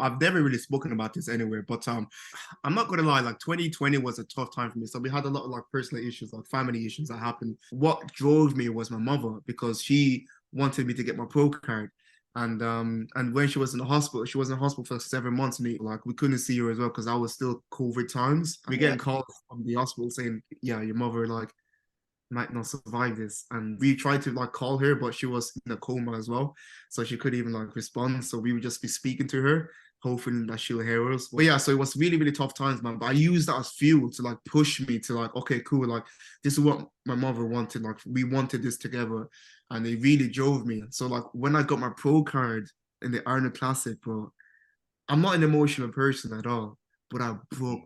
I've never really spoken about this anywhere, but I'm not gonna lie, like 2020 was a tough time for me. So we had a lot of like personal issues, like family issues that happened. What drove me was my mother because she wanted me to get my pro card. And when she was in the hospital, she was in the hospital for 7 months, and like we couldn't see her as well because I was still COVID times. We getting calls from the hospital saying, "Yeah, your mother like might not survive this." And we tried to like call her, but she was in a coma as well, so she couldn't even like respond. So we would just be speaking to her, hoping that she'll hear us. But yeah, so it was really, really tough times, man. But I used that as fuel to like push me to like, okay, cool, like this is what my mother wanted. Like we wanted this together, and it really drove me. So like when I got my pro card in the Arnold Classic, bro, I'm not an emotional person at all, but I broke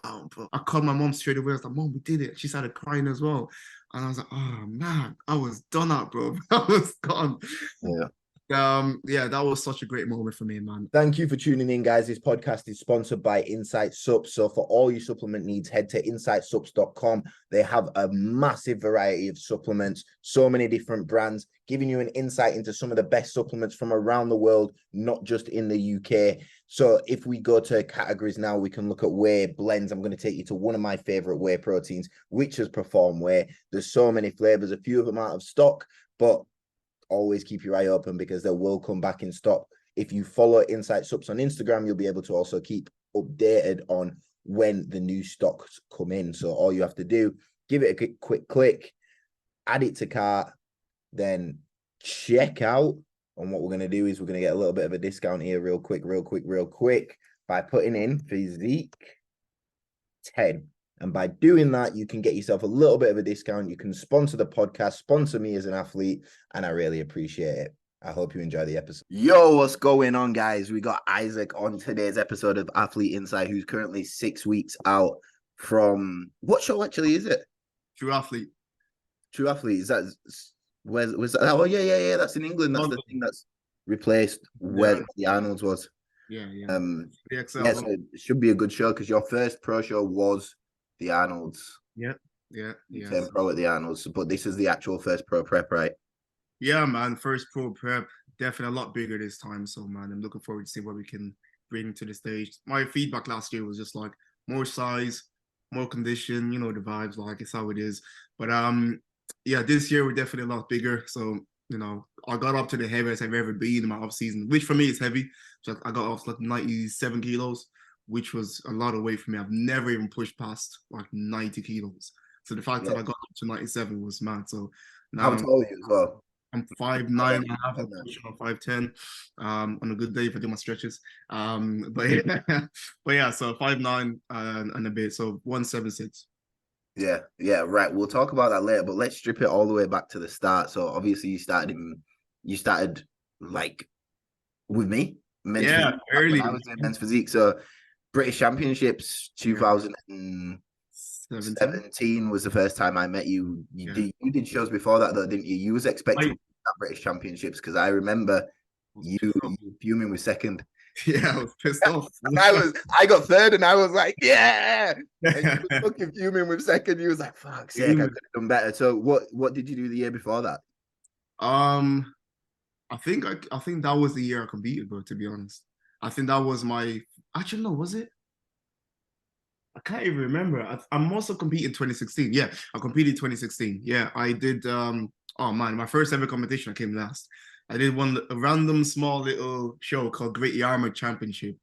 down, bro. I called my mom straight away. I was like, "Mom, we did it." She started crying as well. And I was like, "Oh man, I was done up, bro. I was gone." Yeah. Yeah, that was such a great moment for me, man. Thank you for tuning in, guys. This podcast is sponsored by Insight Subs. So for all your supplement needs, head to insightsubs.com. They have a massive variety of supplements, so many different brands, giving you an insight into some of the best supplements from around the world, not just in the UK. So if we go to categories now, we can look at whey blends. I'm going to take you to one of my favorite whey proteins, which has Perform Whey. There's so many flavors, a few of them out of stock, but always keep your eye open because they will come back in stock. If you follow Insight Subs on Instagram, you'll be able to also keep updated on when the new stocks come in. So all you have to do, give it a quick click, add it to cart, then check out. And what we're going to do is we're going to get a little bit of a discount here real quick by putting in Physiqq 10. And by doing that, you can get yourself a little bit of a discount. You can sponsor the podcast, sponsor me as an athlete, and I really appreciate it. I hope you enjoy the episode. Yo, what's going on, guys? We got Isaac on today's episode of Athlete Insight, who's currently 6 weeks out from... What show actually is it? True Athlete. True Athlete. Is that... Was that? Oh, yeah. That's in England. That's the thing that's replaced where the Arnold's was. Yeah. Yeah, so it should be a good show because your first pro show was the Arnold's. Yeah. You turned pro at the Arnold's, but this is the actual first pro prep, right? Yeah, man. First pro prep, definitely a lot bigger this time. So, man, I'm looking forward to see what we can bring to the stage. My feedback last year was just like more size, more condition. You know the vibes, like it's how it is. But yeah, this year we're definitely a lot bigger. So, you know, I got up to the heaviest I've ever been in my off season, which for me is heavy. So I got off like 97 kilos, which was a lot of weight for me. I've never even pushed past like 90 kilos. So the fact that I got up to 97 was mad. So now, how tall are you as well? I'm 5'9" and a half. I'm pushing on 5'10". On a good day if I do my stretches. But yeah, so 5'9" and a bit. So 176. Yeah, right. We'll talk about that later, but let's strip it all the way back to the start. So obviously you started like with me. Early. I was in men's physique. So British Championships 2017 was the first time I met you. You did shows before that though, didn't you? You was expecting that British Championships because I remember you fuming with second. Yeah, I was pissed off. I got third and I was like, yeah. And you were fucking fuming with second. You was like, fuck's sake, I could have done better. So what did you do the year before that? I think that was the year I competed, bro, to be honest. I think that was my actually no, was it? I can't even remember. I must have competed in 2016. Yeah, I competed in 2016. Yeah, I did oh man, my first ever competition I came last. I did a random small little show called Great Yarmouth Championship.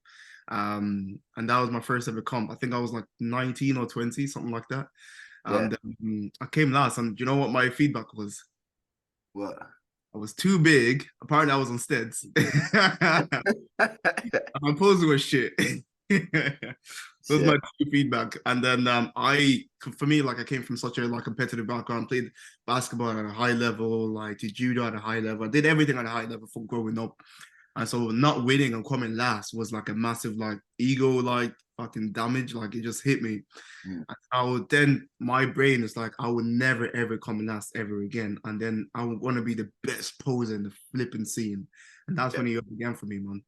And that was my first ever comp. I think I was like 19 or 20, something like that. And I came last, and you know what my feedback was? What? I was too big. Apparently I was on steads. My pose was shit. That was my feedback. And then for me, like I came from such a like competitive background, played basketball at a high level, like did judo at a high level. I did everything at a high level from growing up. And so not winning and coming last was like a massive like ego like fucking damage. Like it just hit me. Then my brain is like, I would never ever come last ever again. And then I would want to be the best poser in the flipping scene. And that's when it began for me, man.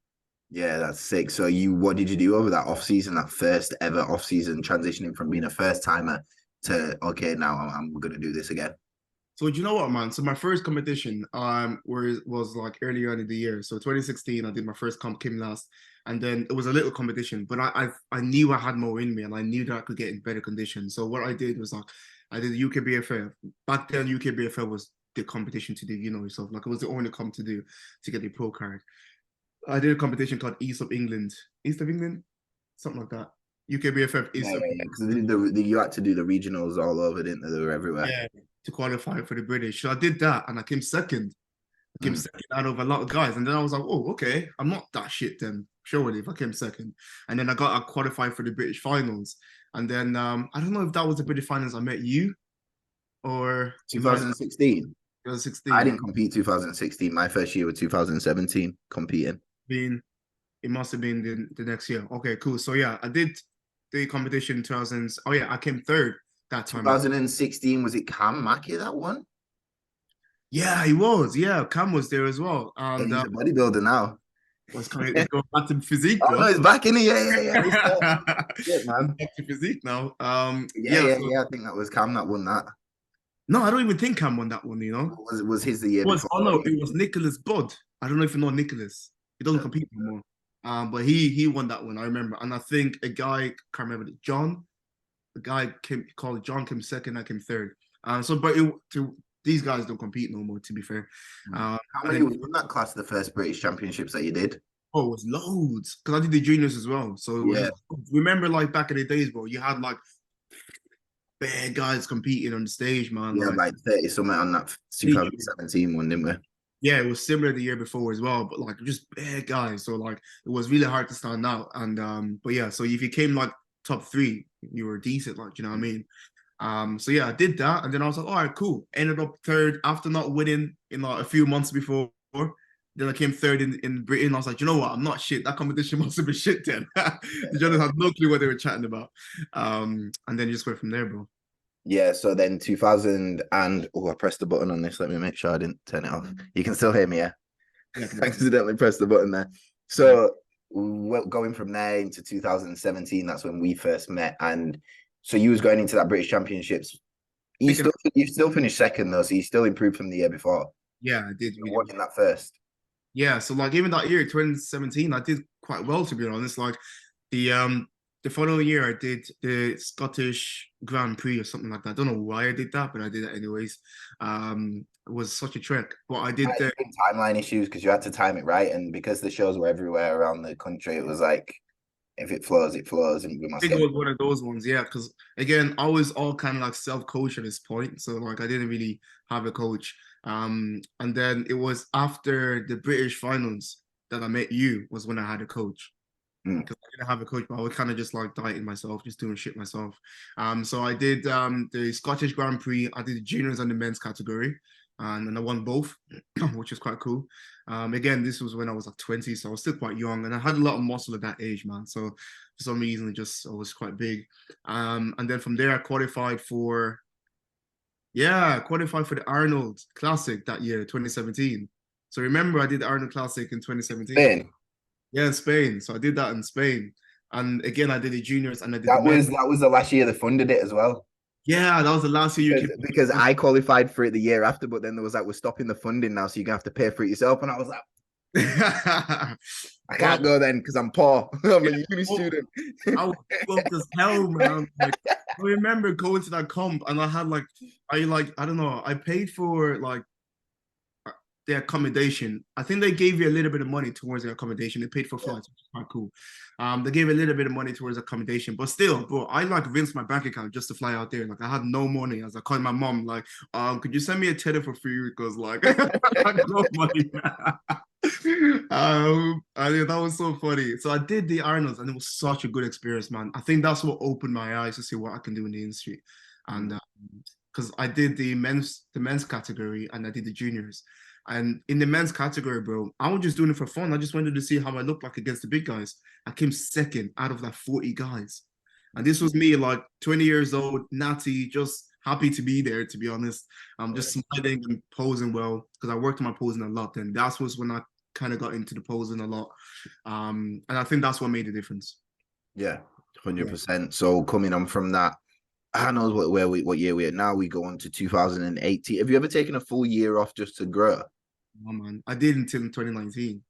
Yeah, that's sick. So what did you do over that off season, that first ever off season, transitioning from being a first timer to, okay, now I'm going to do this again? So do you know what, man? So my first competition was like earlier on in the year. So 2016, I did my first comp, came last, and then it was a little competition. But I knew I had more in me, and I knew that I could get in better condition. So what I did was like I did the UKBFF. Back then, UKBFF was the competition to do, you know yourself. Like it was the only comp to do to get the pro card. I did a competition called East of England, something like that. UKBFF Yeah, East of yeah, because you had to do the regionals all over, didn't they? They were everywhere. yeah, to qualify for the British. So I did that, and I came second. I came second out of a lot of guys, and then I was like, oh, okay, I'm not that shit then. Surely, if I came second, and then I qualified for the British finals, and then I don't know if that was the British finals I met you, or it might 2016. 2016. I didn't compete 2016. My first year was 2017 competing. Been it must have been the next year. Okay, cool. So yeah, I did the competition in 2000s. Oh yeah, I came third that time. 2016, was it Cam Mackey that one? Yeah, he was. Yeah, Cam was there as well. And And he's a bodybuilder now. was kind of going back to physique, Oh bro. no, he's back in it. Yeah. Yeah, man. Back to physique now. Yeah. I think that was Cam that won that. No, I don't even think Cam won that one, you know. Was his the year before? Oh no, it was Nicholas Budd. I don't know if you know Nicholas. He doesn't compete anymore. But he won that one, I remember. And I think a guy, can't remember, John, the guy called John came second, I came third. These guys don't compete no more, to be fair. How many was in that class, the first British Championships that you did? Oh, it was loads. Because I did the juniors as well. So remember like back in the days, bro, you had like bad guys competing on the stage, man. Yeah, like 30 something on that 2017 one, didn't we? Yeah, it was similar the year before as well, but like just bad guys. So like it was really hard to stand out. And but yeah, so if you came like top three, you were decent, like you know what I mean. So yeah, I did that, and then I was like, all right, cool. Ended up third after not winning in like a few months before. Then I came third in Britain. I was like, you know what? I'm not shit. That competition must have been shit then. The journalists had no clue what they were chatting about. And then you just went from there, bro. Yeah, so then 2000 and I pressed the button on this. Let me make sure I didn't turn it off. You can still hear me, yeah? Yeah, I accidentally pressed the button there. So going from there into 2017, that's when we first met. And so you was going into that British Championships. You still finished second though, so you still improved from the year before. Yeah, I did. Watching that first. Yeah, so like even that year, 2017, I did quite well, to be honest. Like the following year, I did the Scottish Grand Prix or something like that. I don't know why I did that, but I did it anyways. It was such a trek. But I did the timeline issues because you had to time it right, and because the shows were everywhere around the country, it was like if it flows, it flows, and we must. I think it was one of those ones, yeah. Because again, I was all kind of like self-coach at this point, so like I didn't really have a coach. And then it was after the British finals that I met you was when I had a coach. Because I didn't have a coach, but I was kind of just like dieting myself, just doing shit myself. So I did the Scottish Grand Prix. I did the juniors and the men's category, and I won both, which was quite cool. Again, this was when I was like 20, so I was still quite young, and I had a lot of muscle at that age, man. So for some reason, I was quite big. And then from there, I qualified for the Arnold Classic that year, 2017. So remember, I did the Arnold Classic in 2017. Spain. Yeah, in Spain. So I did that in Spain. And again, I did the juniors and I did that was the last year they funded it as well. Yeah, that was the last year because I qualified for it the year after, but then there was like, we're stopping the funding now, so you're gonna have to pay for it yourself. And I was like, I can't go then because I'm poor. I'm a uni student. I was broke as hell, man. Like, I remember going to that comp and I had I don't know, I paid for like the accommodation. I think they gave you a little bit of money towards the accommodation. They paid for flights, which is quite cool. They gave a little bit of money towards accommodation, but still, bro, I like rinsed my bank account just to fly out there. Like I had no money. I was like calling my mom, like, could you send me a tenner for free? Because like I got no money. That was so funny. So I did the Arnolds, and it was such a good experience, man. I think that's what opened my eyes to see what I can do in the industry, and because I did the men's category and I did the juniors. And in the men's category, bro, I was just doing it for fun. I just wanted to see how I looked like against the big guys. I came second out of like 40 guys. And this was me, like 20 years old, natty, just happy to be there, to be honest. I'm just smiling and posing well because I worked on my posing a lot. And that was when I kind of got into the posing a lot. And I think that's what made the difference. Yeah, 100%. So coming on from that, I know what year we're now. We go on to 2018. Have you ever taken a full year off just to grow? Oh man, I did until 2019.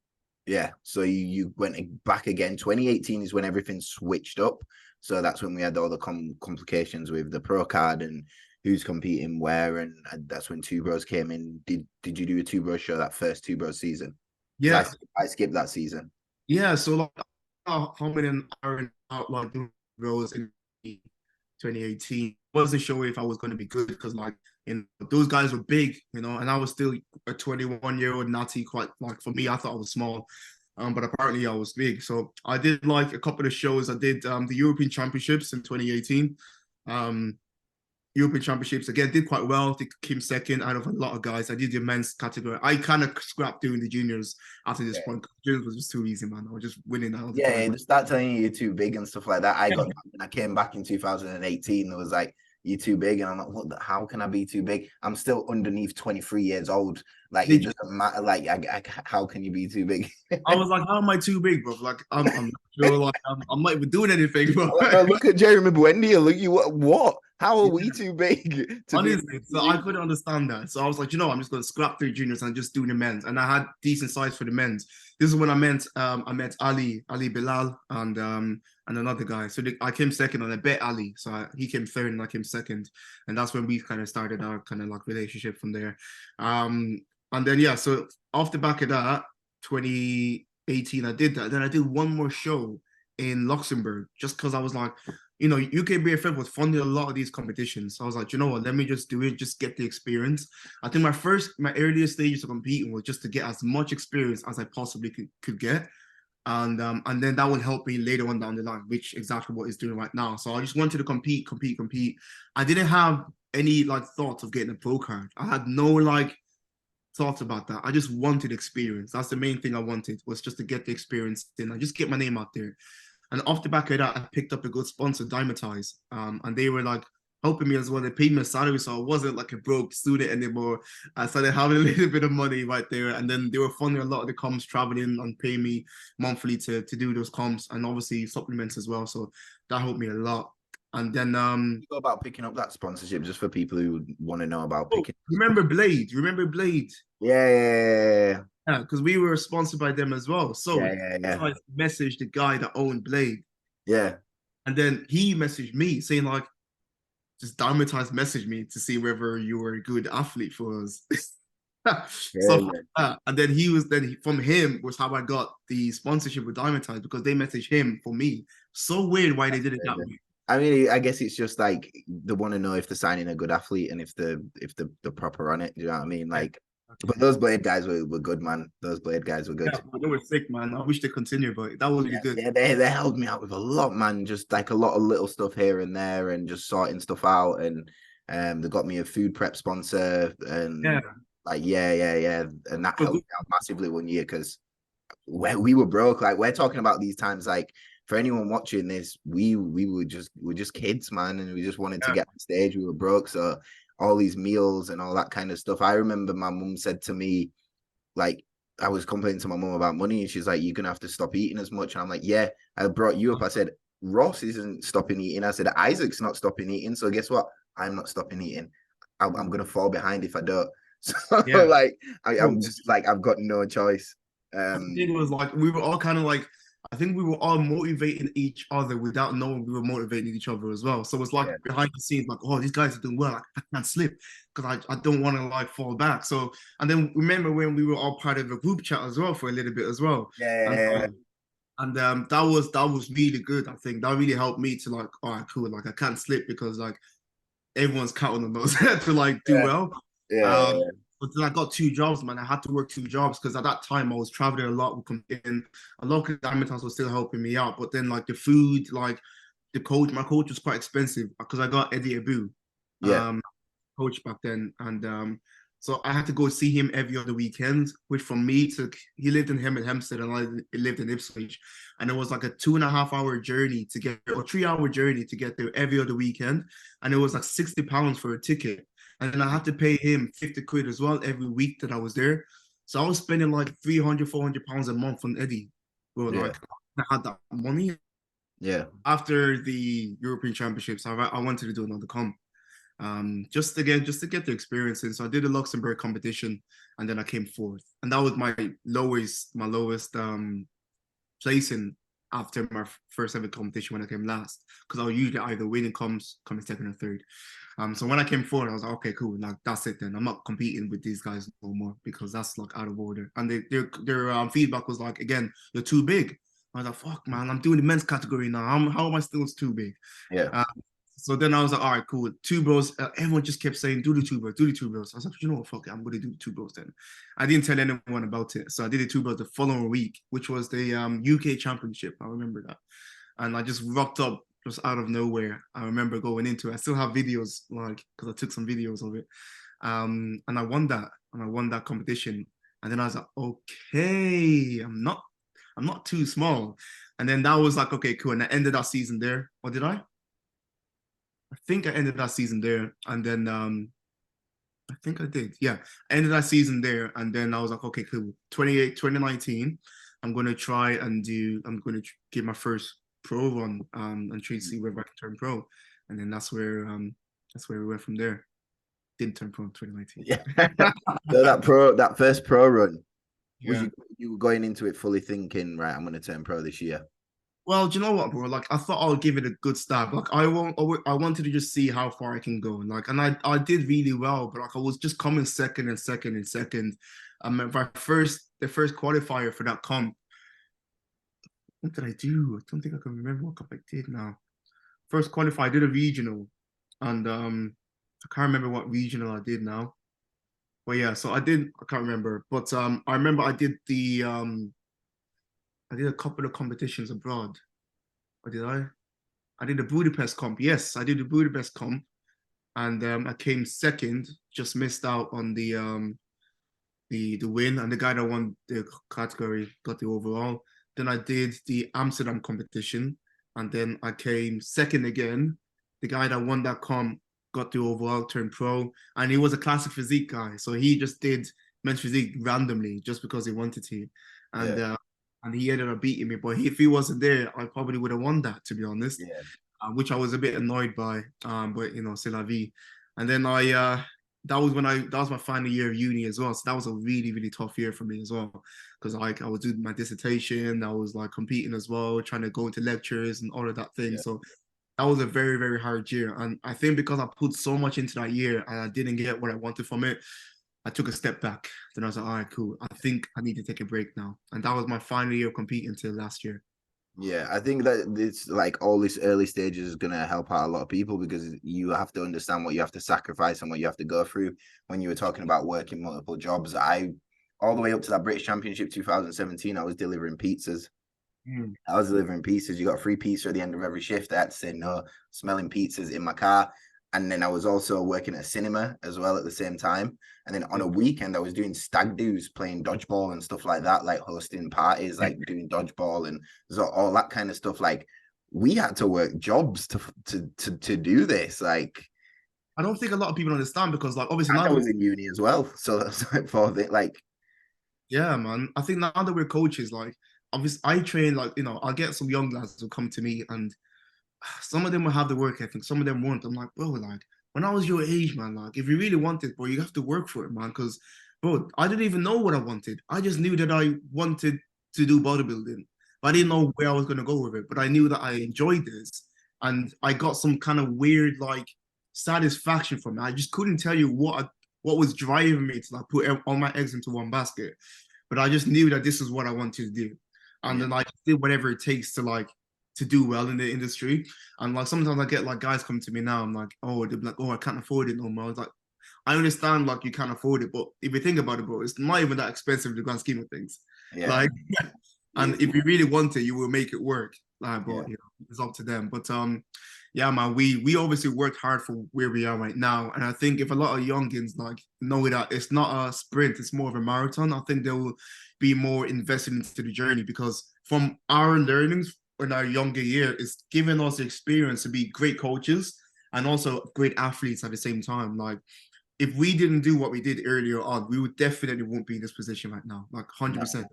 Yeah. So you went back again. 2018 is when everything switched up. So that's when we had all the complications with the pro card and who's competing where, and that's when Two Bros came in. Did you do a Two Bros show that first Two Bros season? Yeah, I skipped that season. yeah. So like, how many hours out like rows in 2018? Wasn't sure if I was going to be good because like those guys were big, and I was still a 21-year-old natty. Quite like for me, I thought I was small, but apparently I was big. So I did like a couple of shows. I did the European Championships in 2018. Um, European Championships again did quite well. They came second out of a lot of guys. I did the men's category. I kind of scrapped doing the juniors after this point. Juniors was just too easy, man. I was just winning all the time. They start telling you you're too big and stuff like that. I got when I came back in 2018. It was like, you're too big, and I'm like, what? How can I be too big? I'm still underneath 23 years old. Like it doesn't matter. Like how can you be too big? I was like, how am I too big, bro? Like I'm not sure. Like I'm not even doing anything, bro. Look at Jeremy Buendia. Look, you what? How are we too big? Honestly, so I couldn't understand that. So I was like, I'm just gonna scrap through juniors and just do the men's. And I had decent size for the men's. This is when I met Ali Bilal, and another guy. So I came second, and I bet Ali. So he came third, and I came second. And that's when we kind of started our kind of like relationship from there. And then so off the back of that, 2018, I did that. Then I did one more show in Luxembourg just because I was like, UKBFF was funding a lot of these competitions. So I was like, you know what, let me just do it, just get the experience. I think my earliest stages of competing was just to get as much experience as I possibly could get. And then that will help me later on down the line, which exactly what it's doing right now. So I just wanted to compete. I didn't have any like thoughts of getting a pro card. I had no like thoughts about that. I just wanted experience. That's the main thing I wanted, was just to get the experience in and just get my name out there. And off the back of that, I picked up a good sponsor, Dymatize. And they were like helping me as well. They paid me a salary, so I wasn't like a broke student anymore. I started having a little bit of money right there. And then they were funding a lot of the comps, traveling and paying me monthly to do those comps, and obviously supplements as well. So that helped me a lot. And then you go about picking up that sponsorship, just for people who want to know about picking. Remember Blade? Yeah. Yeah, because we were sponsored by them as well. So I messaged the guy that owned Blade. Yeah. And then he messaged me saying like, just Dymatize messaged me to see whether you were a good athlete for us. Stuff like that. And then from him was how I got the sponsorship with Dymatize, because they messaged him for me. So weird why they did it that way. I mean, I guess it's just like they want to know if they're signing a good athlete and if they're proper on it. Do you know what I mean? Like, but those Blade guys were good, man. Those Blade guys were good. Yeah, they were sick, man. I wish they continued, but that was really good. Yeah, they helped me out with a lot, man. Just like a lot of little stuff here and there, and just sorting stuff out. And they got me a food prep sponsor, and and that helped me out massively one year, because we were broke. Like, we're talking about these times, like, for anyone watching this, we're just kids, man, and we just wanted to get on stage. We were broke, so all these meals and all that kind of stuff. I remember my mum said to me, like, I was complaining to my mum about money, and she's like, "You're gonna have to stop eating as much." And I'm like, "Yeah." I brought you up. I said, "Ross isn't stopping eating." I said, "Isaac's not stopping eating." So guess what? I'm not stopping eating. I'm gonna fall behind if I don't. So like, I'm just like, I've got no choice. It was like we were all kind of like, I think we were all motivating each other without knowing we were motivating each other as well. So it's like behind the scenes, like, oh, these guys are doing well. I can't slip because I don't want to like fall back. So, and then remember when we were all part of a group chat as well for a little bit as well. And that was really good. I think that really helped me to like, all right, cool. Like I can't slip because like everyone's counting on those to like do well. But then I got 2 jobs, man. I had to work 2 jobs because at that time I was traveling a lot. A lot of diamonds was still helping me out. But then like the food, like my coach was quite expensive because I got Eddie Abu, coach back then. And so I had to go see him every other weekend, which for me he lived in Hempstead and I lived in Ipswich. And it was like a 2.5-hour journey to get, or 3-hour journey to get there every other weekend. And it was like £60 for a ticket. And then I had to pay him 50 quid as well every week that I was there. So I was spending like £300, £400 a month on Eddie. Bro, like I had that money. Yeah. After the European Championships, I wanted to do another comp. Just to get the experience in. So I did a Luxembourg competition, and then I came fourth, and that was my lowest placing after my first ever competition when I came last, because I was usually either winning comps, coming second or third. So when I came forward, I was like, okay, cool, like that's it then. I'm not competing with these guys no more, because that's like out of order. And their feedback was like, again, you're too big. I was like, fuck, man, I'm doing the men's category now. How am I still too big? Yeah. So then I was like, all right, cool. Two bros. Everyone just kept saying, do the two bros, do the two bros. I was like, you know what, fuck it, I'm going to do the two bros then. I didn't tell anyone about it. So I did the two bros the following week, which was the UK Championship. I remember that. And I just rocked up just out of nowhere. I remember going into it. I still have videos, like, because I took some videos of it. And I won that. And I won that competition. And then I was like, okay, I'm not too small. And then that was like, okay, cool. And I ended that season there. Or did I? I think I ended that season there, and then I think I did. Yeah, I ended that season there, and then I was like, okay, cool. 2019, I'm gonna try and do. I'm gonna give my first pro run, and try to see whether I can turn pro, and then that's where we went from there. Didn't turn pro in 2019. Yeah. So that first pro run, was Yeah. you were going into it fully thinking, right, I'm going to turn pro this year? Well, do you know what, bro? Like, I thought I'll give it a good start. Like, I wanted to just see how far I can go. Like, and I did really well, but like, I was just coming second and second and second. The first qualifier for that comp. What did I do? I don't think I can remember what comp I did now. First qualifier, I did a regional, and I can't remember what regional I did now. But yeah, so I did. I can't remember, but I remember I did a couple of competitions abroad. Or did I? I did the Budapest comp. Yes, I did the Budapest comp, and I came second. Just missed out on the win, and the guy that won the category got the overall. Then I did the Amsterdam competition, and then I came second again. The guy that won that comp got the overall, turned pro, and he was a classic physique guy, so he just did men's physique randomly just because he wanted to, and Yeah. he ended up beating me. But if he wasn't there, I probably would have won that, to be honest. Yeah. Which I was a bit annoyed by. But you know, c'est la vie. And then that was my final year of uni as well. So that was a really, really tough year for me as well. Because like I was doing my dissertation, I was like competing as well, trying to go into lectures and all of that thing. Yeah. So that was a very, very hard year. And I think because I put so much into that year and I didn't get what I wanted from it, I took a step back. Then I was like, all right, cool. I think I need to take a break now. And that was my final year of competing until last year. Yeah, I think that it's like all this early stages is going to help out a lot of people, because you have to understand what you have to sacrifice and what you have to go through. When you were talking about working multiple jobs, all the way up to that British Championship 2017, I was delivering pizzas. I was delivering pizzas. You got a free pizza at the end of every shift. I had to say no, smelling pizzas in my car. And then I was also working at a cinema as well at the same time. And then on a weekend, I was doing stag do's, playing dodgeball and stuff like that, like hosting parties, like doing dodgeball and so all that kind of stuff. Like, we had to work jobs to do this. Like, I don't think a lot of people understand, because like obviously and now I was in uni as well. So that's like for the like, yeah, man. I think now that we're coaches, like obviously I train, like, you know, I'll get some young lads who come to me, and some of them will have the work ethic, some of them won't. I'm like, bro, like when I was your age, man, like if you really want it, bro, you have to work for it, man. Because bro, I didn't even know what I wanted. I just knew that I wanted to do bodybuilding. But I didn't know where I was gonna go with it. But I knew that I enjoyed this. And I got some kind of weird like satisfaction from it. I just couldn't tell you what was driving me to like put all my eggs into one basket. But I just knew that this is what I wanted to do. And then I did whatever it takes to like to do well in the industry. And like sometimes I get like guys come to me now, I'm like, oh, they're like, oh, I can't afford it no more. I was like, I understand like you can't afford it, but if you think about it, bro, it's not even that expensive in the grand scheme of things. yeah, Like, and if you really want it, you will make it work. Like, but yeah, you know, it's up to them. But yeah, man, we obviously worked hard for where we are right now. And I think if a lot of youngins like know that it's not a sprint, it's more of a marathon, I think they will be more invested into the journey, because from our learnings in our younger year, it's given us the experience to be great coaches and also great athletes at the same time. Like if we didn't do what we did earlier on, we would definitely won't be in this position right now, like no, 100%.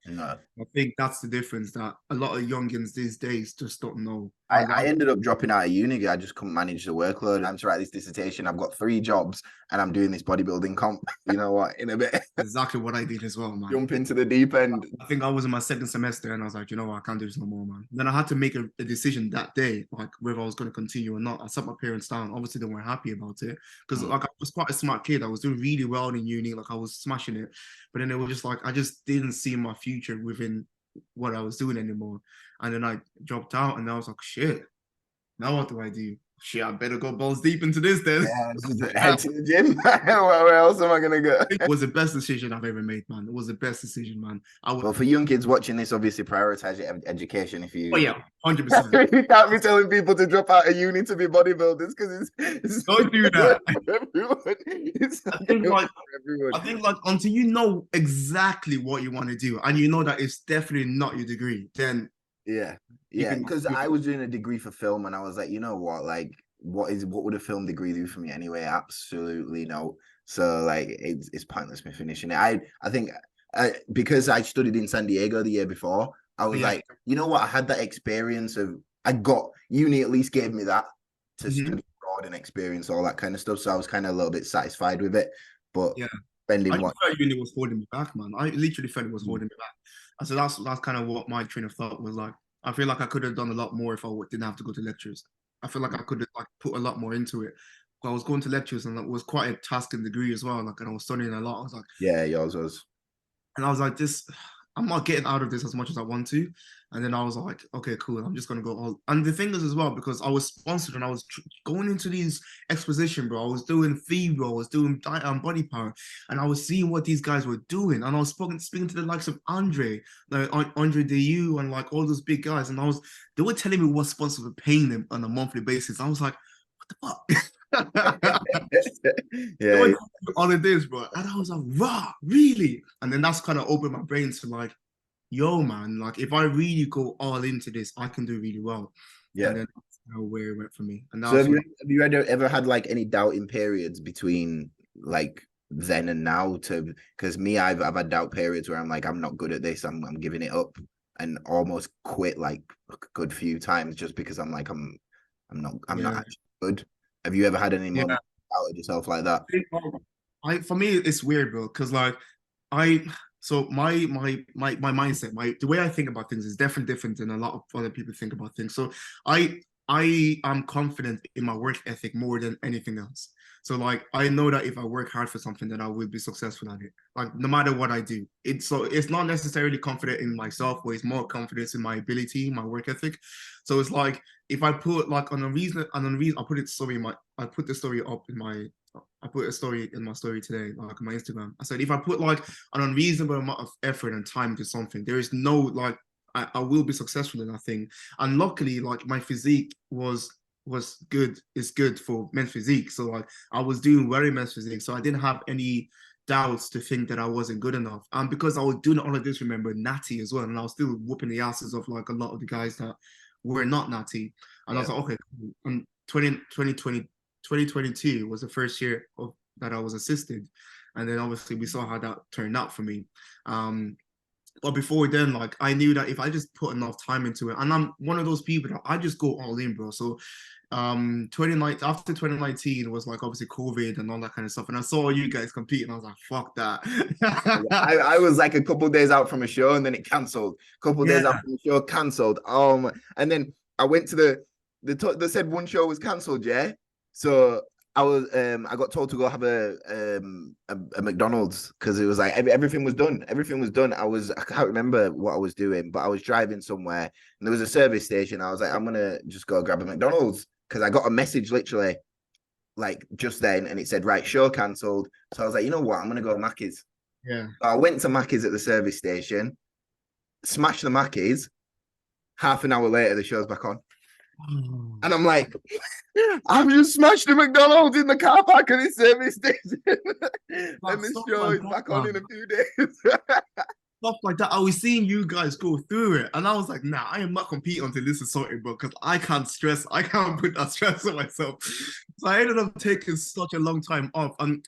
No. I think that's the difference that a lot of youngins these days just don't know. I ended up dropping out of uni. I just couldn't manage the workload. I'm to write this dissertation. I've got 3 jobs and I'm doing this bodybuilding comp. You know what? In a bit, exactly what I did as well, man. jump into the deep end. I think I was in my 2nd semester and I was like, you know what, I can't do this no more, man. Then I had to make a decision that day, like whether I was going to continue or not. I sat my parents down. Obviously, they weren't happy about it because like I was quite a smart kid. I was doing really well in uni, like I was smashing it. But then it was just like I just didn't see my future within what I was doing anymore. And then I dropped out and I was like, shit, now what do I do? Shit, I better go balls deep into this then. Yeah, head to the gym. Where else am I gonna go? It was the best decision I've ever made, man. It was the best decision, man. Well, for young kids watching this, obviously prioritize your education. If you, oh yeah, 100%. You can't be telling people to drop out of uni to be bodybuilders because it's don't do that. Everyone. I think like until you know exactly what you want to do and you know that it's definitely not your degree, then yeah. Because I was doing a degrey for film and I was like, you know what, like, what would a film degree do for me anyway? Absolutely no. So like, it's pointless me finishing it. I think because I studied in San Diego the year before, I was like, you know what, I had that experience of uni at least gave me that to study abroad and experience all that kind of stuff. So I was kind of a little bit satisfied with it. But spending I felt uni was holding me back, man. I literally felt it was holding me back. And so that's kind of what my train of thought was like. I feel like I could have done a lot more if I didn't have to go to lectures. I feel like I could have like put a lot more into it. But I was going to lectures and it was quite a tasking degree as well. Like, and I was studying a lot. I was like, yeah, yours was. And I was like, I'm not getting out of this as much as I want to. And then I was like, okay, cool. I'm just going to go all. And the thing is as well, because I was sponsored and I was going into these exposition, bro. I was doing feed, bro. I was doing body power. And I was seeing what these guys were doing. And I was speaking to the likes of Andre, like Andre DU and like all those big guys. And they were telling me what sponsors were paying them on a monthly basis. I was like, what the fuck? Yeah. All of this, bro. And I was like, wow, really? And then that's kind of opened my brain to like, yo, man, like if I really go all into this, I can do really well. Yeah. And then that's where it went for me. And so have you ever had like any doubting periods between like then and now because me, I've had doubt periods where I'm like, I'm not good at this. I'm giving it up and almost quit like a good few times just because I'm like, I'm not actually good. Have you ever had any moments doubted yourself like that? For me, it's weird, bro, because like so my mindset, the way I think about things is definitely different than a lot of other people think about things. So I am confident in my work ethic more than anything else. So like I know that if I work hard for something, then I will be successful at it. Like no matter what I do, it's not necessarily confident in myself, but it's more confidence in my ability, my work ethic. So it's like if I put like I put the story up in my. I put a story in my story today, like on my Instagram. I said, if I put like an unreasonable amount of effort and time into something, there is no like, I will be successful in that thing. And luckily, like my physique was good. It's good for men's physique. So like I was doing well in men's physique. So I didn't have any doubts to think that I wasn't good enough. And because I was doing all of this, remember, natty as well. And I was still whooping the asses of like a lot of the guys that were not natty. And I was like, okay, cool. And 2022 was the first year that I was assisted. And then obviously we saw how that turned out for me. But before then, like I knew that if I just put enough time into it, and I'm one of those people that I just go all in, bro. So after 2019 was like obviously COVID and all that kind of stuff. And I saw you guys compete and I was like, fuck that. I was like a couple days out from a show and then it cancelled. Couple days out from the show, cancelled. And then I went to they said one show was cancelled, yeah. So I got told to go have a McDonald's because it was like everything was done. Everything was done. I can't remember what I was doing, but I was driving somewhere and there was a service station. I was like, I'm gonna just go grab a McDonald's because I got a message literally like just then and it said, right, show cancelled. So I was like, you know what? I'm gonna go to Mackey's. Yeah. So I went to Mackey's at the service station, smashed the Mackey's. Half an hour later, the show's back on. And I'm like, I've just smashed the McDonald's in the car park of this service station. And the show is back on in a few days. Stuff like that. I was seeing you guys go through it. And I was like, nah, I am not competing until this is sorted, bro. Because I can't put that stress on myself. So I ended up taking such a long time off. And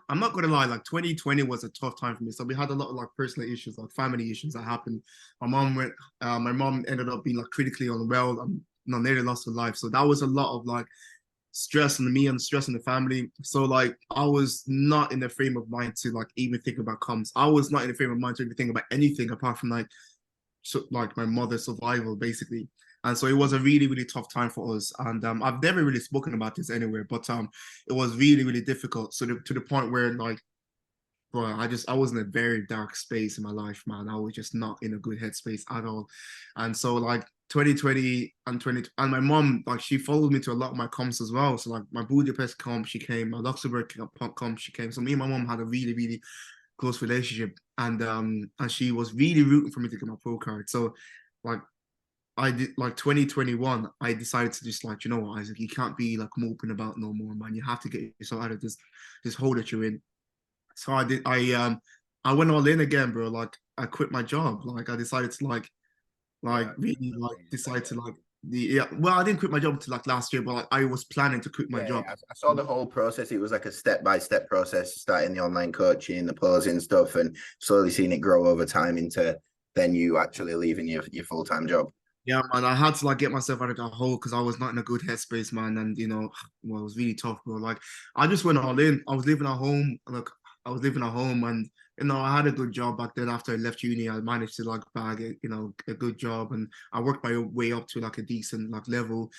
I'm not gonna lie, like 2020 was a tough time for me. So we had a lot of like personal issues, like family issues that happened. My mom ended up being like critically unwell and nearly lost her life. So that was a lot of like stress on me and stress on the family. So like I was not in the frame of mind to like even think about comms. I was not in the frame of mind to even think about anything apart from like my mother's survival basically. And so it was a really, really tough time for us. And I've never really spoken about this anywhere, but it was really, really difficult. So to the point where like, bro, I was in a very dark space in my life, man. I was just not in a good headspace at all. And so like 2020 and 20 and my mom, like she followed me to a lot of my comps as well. So like my Budapest comp, she came, my Luxembourg comp, she came. So me and my mom had a really, really close relationship. And she was really rooting for me to get my pro card. So like I did like 2021, I decided to just like, you know what, Isaac, you can't be like moping about no more, man. You have to get yourself out of this hole that you're in. So I went all in again, bro. Like I quit my job. Like I decided to really like decide to like well, I didn't quit my job until like last year, but like I was planning to quit my job. I saw the whole process. It was like a step-by-step process, starting the online coaching, the posing stuff, and slowly seeing it grow over time into then you actually leaving your full-time job. Yeah, man, I had to like get myself out of that hole because I was not in a good headspace, man. And well, it was really tough, bro. Like I just went all in. I was living at home. Like I was living at home, and I had a good job back then. After I left uni, I managed to like bag a good job, and I worked my way up to like a decent like level.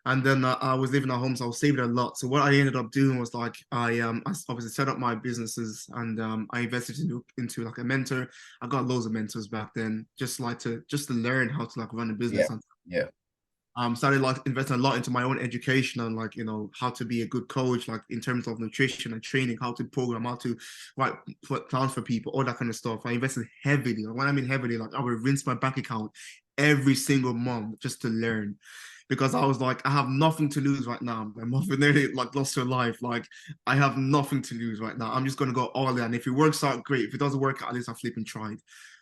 And then I was living at home, so I was saving a lot. So what I ended up doing was like I obviously set up my businesses, and I invested into like a mentor. I got loads of mentors back then, just to learn how to like run a business. Yeah. Started like investing a lot into my own education and like how to be a good coach, like in terms of nutrition and training, how to program, how to write plans for people, all that kind of stuff. I invested heavily. When I mean heavily, like I would rinse my bank account every single month just to learn, because I was like, I have nothing to lose right now. My mother nearly like lost her life. Like I have nothing to lose right now. I'm just gonna go all in. And if it works out, great. If it doesn't work out, at least I flipping tried.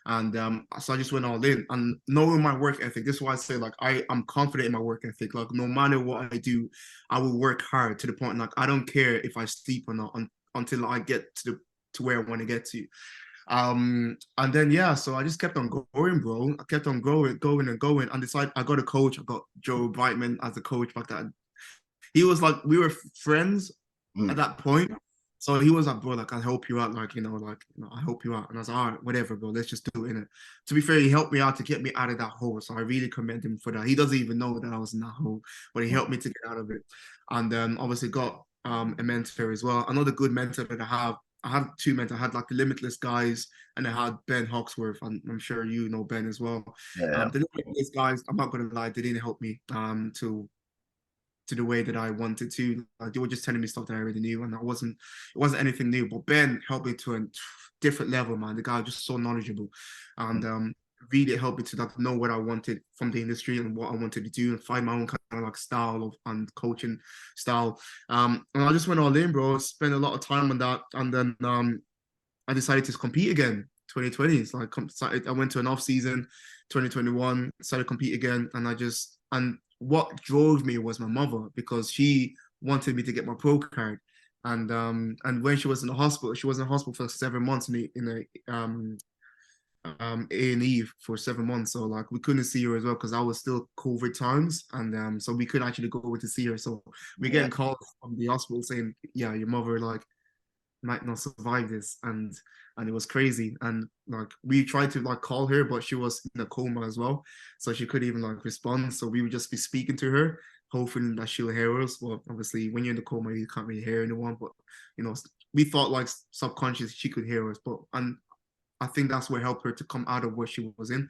And so I just went all in. And knowing my work ethic, this is why I say like I'm confident in my work ethic. Like no matter what I do, I will work hard to the point like I don't care if I sleep or not until I get to where I want to get to. And then yeah, so I just kept on going, bro. I kept on going and going. And decided I got a coach. I got Joe Brightman as a coach back then. He was like, we were friends at that point. So he was like, bro, like I'll help you out, I'll help you out. And I was like, all right, whatever, bro, let's just do it, innit? To be fair, he helped me out to get me out of that hole. So I really commend him for that. He doesn't even know that I was in that hole, but he helped me to get out of it. And then obviously got a mentor as well. Another good mentor that I had two mentors. I had like the Limitless guys, and I had Ben Hawksworth. And I'm sure you know Ben as well. Yeah. The Limitless guys, I'm not gonna lie, they didn't help me to the way that I wanted to. They were just telling me stuff that I already knew, and it wasn't anything new. But Ben helped me to a different level, man. The guy was just so knowledgeable, and really helped me to like know what I wanted from the industry and what I wanted to do and find my own kind of like style and coaching style. And I just went all in, bro. Spent a lot of time on that, and then I decided to compete again. 2020. So I went to an off season. 2021 started to compete again, and what drove me was my mother, because she wanted me to get my pro card. And when she was in the hospital, she was in the hospital for 7 months in A&E for 7 months. So like we couldn't see her as well because I was still COVID times, and so we couldn't actually go over to see her. So we getting calls from the hospital saying, yeah, your mother like might not survive this, and it was crazy. And like we tried to like call her, but she was in a coma as well, so she couldn't even like respond. So we would just be speaking to her, hoping that she'll hear us. Well, obviously when you're in the coma, you can't really hear anyone, but we thought like subconscious she could hear us. And I think that's what helped her to come out of where she was in.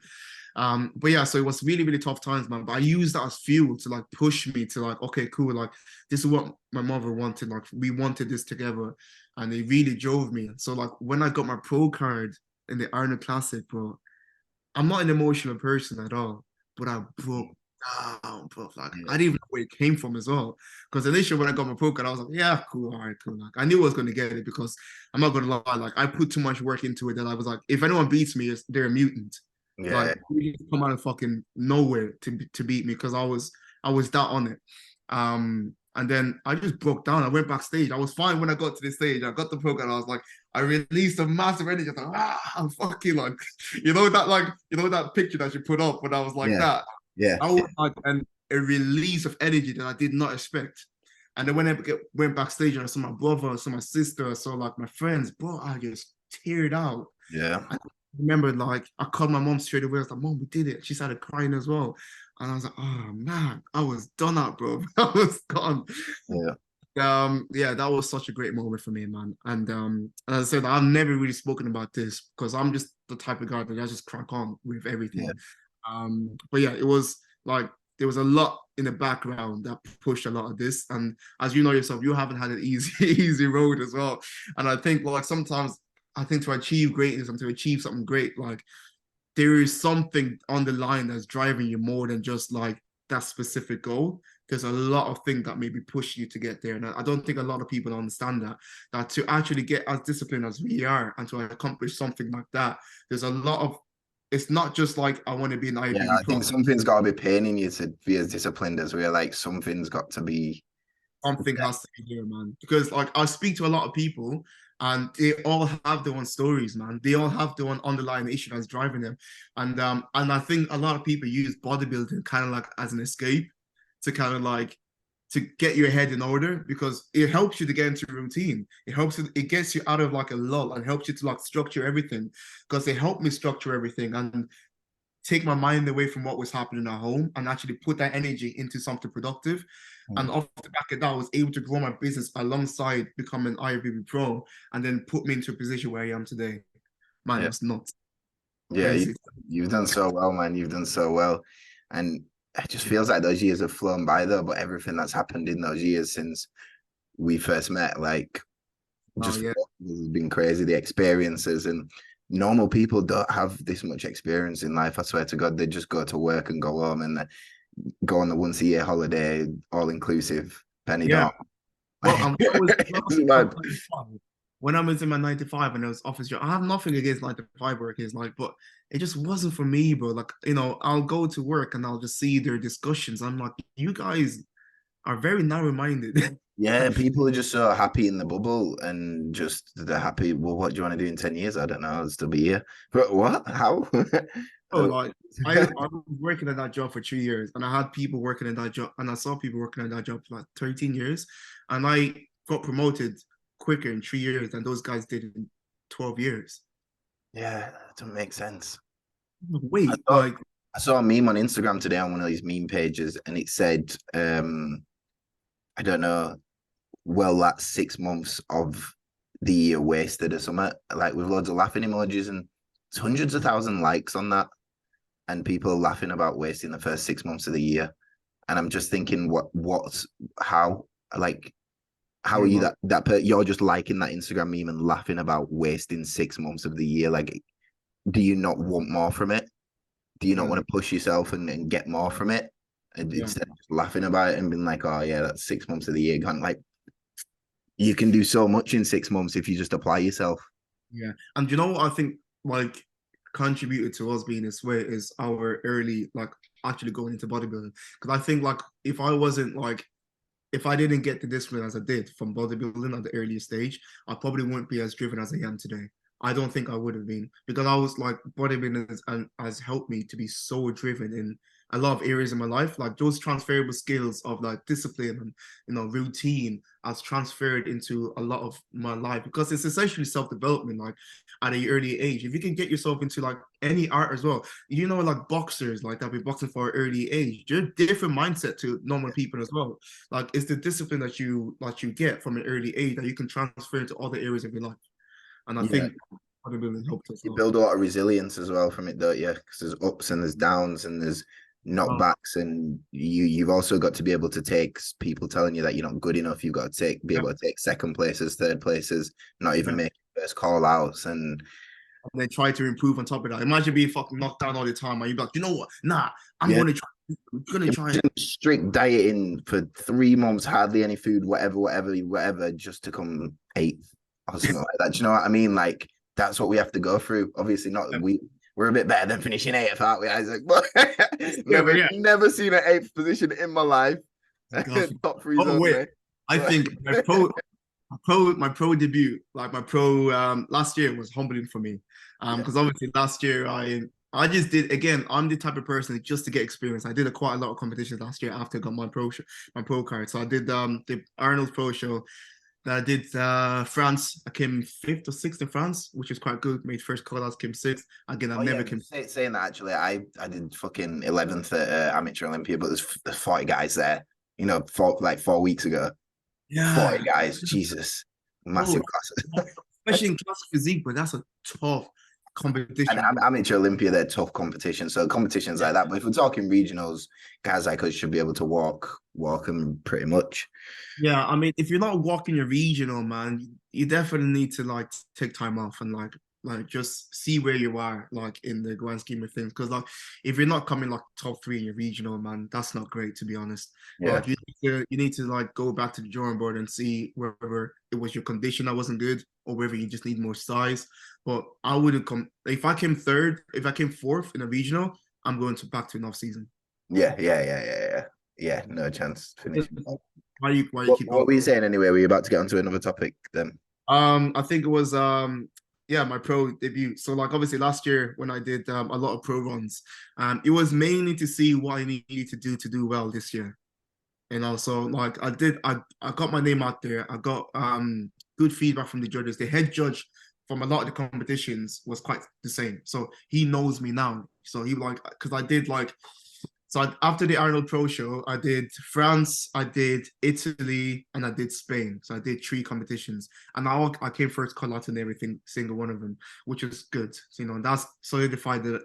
But yeah, so it was really, really tough times, man. But I used that as fuel to like push me to like, okay, cool. Like this is what my mother wanted. Like we wanted this together, and it really drove me. So like when I got my pro card in the Arnold Classic, bro, I'm not an emotional person at all, but I broke down, bro. Like I didn't even know where it came from as well. Because initially when I got my pro card, I was like, yeah, cool, all right, cool. Like I knew I was going to get it because I'm not gonna lie, like I put too much work into it that I was like, if anyone beats me, they're a mutant. Like you come out of fucking nowhere to beat me, because I was that on it. And then I just broke down. I went backstage. I was fine when I got to the stage. I got the program. I was like, I released a massive energy. I was like, I'm fucking like, that picture that you put up when I was like that. Yeah. I was like a release of energy that I did not expect. And then when I went backstage and I saw my brother, I saw my sister, I saw like my friends, bro, I just teared out. Yeah. I remember like I called my mom straight away. I was like, Mom, we did it. She started crying as well. And I was like, oh man, I was done out, bro. I was gone. Yeah. Yeah, that was such a great moment for me, man. And as I said, I've never really spoken about this because I'm just the type of guy that I just crack on with everything. Yeah. But yeah, it was like there was a lot in the background that pushed a lot of this. And as you know yourself, you haven't had an easy road as well. And I think like sometimes I think to achieve greatness and to achieve something great, like there is something on the line that's driving you more than just like that specific goal. There's a lot of things that maybe push you to get there. And I don't think a lot of people understand that to actually get as disciplined as we are and to accomplish something like that, there's a lot of, it's not just like, I want to be an IFBB Yeah, I Pro. think something's got to be paining you to be as disciplined as we're like, something's got to be. Something has to be here, man. Because like I speak to a lot of people and they all have their own stories, man. They all have their own underlying issue that's driving them. And I think a lot of people use bodybuilding kind of like as an escape to kind of like to get your head in order because it helps you to get into a routine. It helps you, it gets you out of like a lull and helps you to like structure everything. Because it helped me structure everything and take my mind away from what was happening at home and actually put that energy into something productive. And off the back of that, I was able to grow my business alongside becoming IFBB Pro and then put me into a position where I am today. Man, Yeah. it's nuts. Yeah, you've done so well, man. You've done so well. And it just feels like those years have flown by though, but everything that's happened in those years since we first met, like just has been crazy. The experiences, and normal people don't have this much experience in life. I swear to God, they just go to work and go home and go on the once a year holiday, all inclusive, penny Yeah. down. Well, when I was in my 9 to 5 and it was office job, I have nothing against 9 to 5 work. Is like, but it just wasn't for me, bro. Like, I'll go to work and I'll just see their discussions. I'm like, you guys are very narrow-minded. Yeah, people are just so happy in the bubble and just they're happy. Well, what do you want to do in 10 years? I don't know. I'll still be here. But what? How? Oh, like I was working at that job for 3 years and I had people working in that job and I saw people working in that job for like 13 years and I got promoted quicker in 3 years than those guys did in 12 years. Yeah, that doesn't make sense. Wait, I saw a meme on Instagram today on one of these meme pages and it said, I don't know, well, that's 6 months of the year wasted or something, like with loads of laughing emojis and it's hundreds of thousand likes on that. And people are laughing about wasting the first 6 months of the year. And I'm just thinking, how are you you're just liking that Instagram meme and laughing about wasting 6 months of the year? Like, do you not want more from it? Do you not want to push yourself and get more from it? And instead of just laughing about it and being like, oh yeah, that's 6 months of the year gone. Like, you can do so much in 6 months if you just apply yourself. Yeah. And you know what I think like contributed to us being this way is our early like actually going into bodybuilding. Because I think like if I didn't get the discipline as I did from bodybuilding at the earliest stage, I probably wouldn't be as driven as I am today. I don't think I would have been because I was like bodybuilding has helped me to be so driven in a lot of areas in my life. Like those transferable skills of like discipline and routine has transferred into a lot of my life because it's essentially self-development. Like at an early age, if you can get yourself into like any art as well, like boxers like that be boxing for an early age, you're a different mindset to normal people as well. Like it's the discipline that you get from an early age that you can transfer into other areas of your life. And I think bodybuilding helped us. You build a lot of resilience as well from it, don't you? Because there's ups and there's downs and there's knockbacks, and you've also got to be able to take people telling you that you're not good enough. You've got to be able to take second places, third places, not even make first call outs, and they try to improve on top of that. Imagine being fucking knocked down all the time, and you're like, you know what? Nah, I'm gonna try it. Strict dieting for 3 months, hardly any food, whatever, just to come 8th or something like that. Do you know what I mean? Like that's what we have to go through. Obviously, not we're a bit better than finishing 8th, aren't we, Isaac? But never seen an 8th position in my life. God. Top threes Oh wait, only. I think my pro debut, like my pro last year was humbling for me. Yeah. Because obviously last year I just did again, I'm the type of person just to get experience. I did quite a lot of competitions last year after I got my pro card. So I did the Arnold Pro Show. I did France. I came fifth or sixth in France, which is quite good. Made first call outs, came sixth. Again, I Oh never yeah, came. saying that actually, I did fucking 11th at Amateur Olympia, but there's 40 guys there. You know, like 4 weeks ago, Yeah. 40 guys. Jesus, Oh, massive classes. especially in classic physique, but that's a tough And competition. Amateur Olympia, they're tough competition. So competitions like that. But if we're talking regionals, guys like us should be able to walk them pretty much. Yeah, I mean, if you're not walking your regional, man, you definitely need to like take time off and like just see where you are, like in the grand scheme of things. Because like if you're not coming like top three in your regional, man, that's not great to be honest. Yeah. Like you need to like go back to the drawing board and see whether it was your condition that wasn't good or whether you just need more size. But I would have come if I came third, if I came fourth in a regional, I'm going to back to an off season. Yeah. No chance finishing. Why you keep What going? were you saying anyway? Were you about to get onto another topic then? I think it was yeah, my pro debut. So like obviously last year when I did a lot of pro runs, it was mainly to see what I needed to do well this year. And also like I got my name out there. I got good feedback from the judges. The head judge from a lot of the competitions was quite the same. So he knows me now. So he like because I did like so after the Arnold Pro Show, I did France, I did Italy, and I did Spain. So I did three competitions, and I came first call out in everything, single one of them, which is good. So, you know, that's solidified that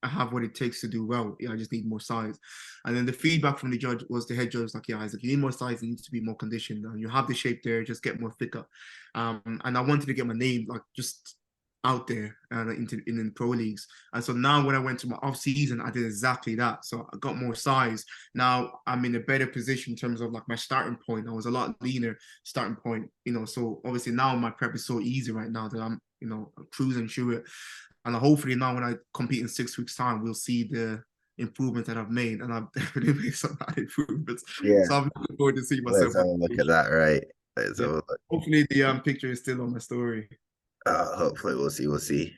I have what it takes to do well. Yeah, I just need more size. And then the feedback from the judge was the head judge was like, yeah, Isaac, you need more size. You need to be more conditioned. You have the shape there. Just get more thicker. And I wanted to get my name like just out there and in pro leagues. And so now when I went to my off season, I did exactly that. So I got more size. Now I'm in a better position in terms of like my starting point. I was a lot leaner starting point, so obviously now my prep is so easy right now that I'm, cruising through it. And hopefully now when I compete in 6 weeks time, we'll see the improvement that I've made. And I've definitely made some bad improvements. Yeah. So I'm looking forward to see myself. Let's have a look at that, right? Let's Yeah. have a look. Hopefully the picture is still on my story. Hopefully we'll see. We'll see.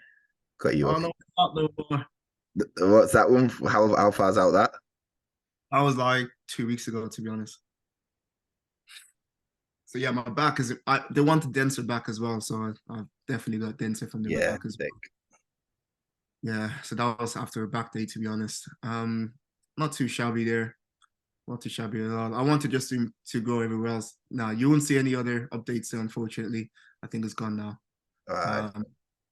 Got you Oh up. no, not no more. What's that one? How far's out that? That was like 2 weeks ago, to be honest. So yeah, my back is. They want a denser back as well, so I've definitely got denser from the Yeah, back as thick. well. Yeah, so that was after a back day, to be honest. Not too shabby there. Not too shabby at all. I wanted just to go everywhere else. Now you won't see any other updates, unfortunately. I think it's gone now. All right.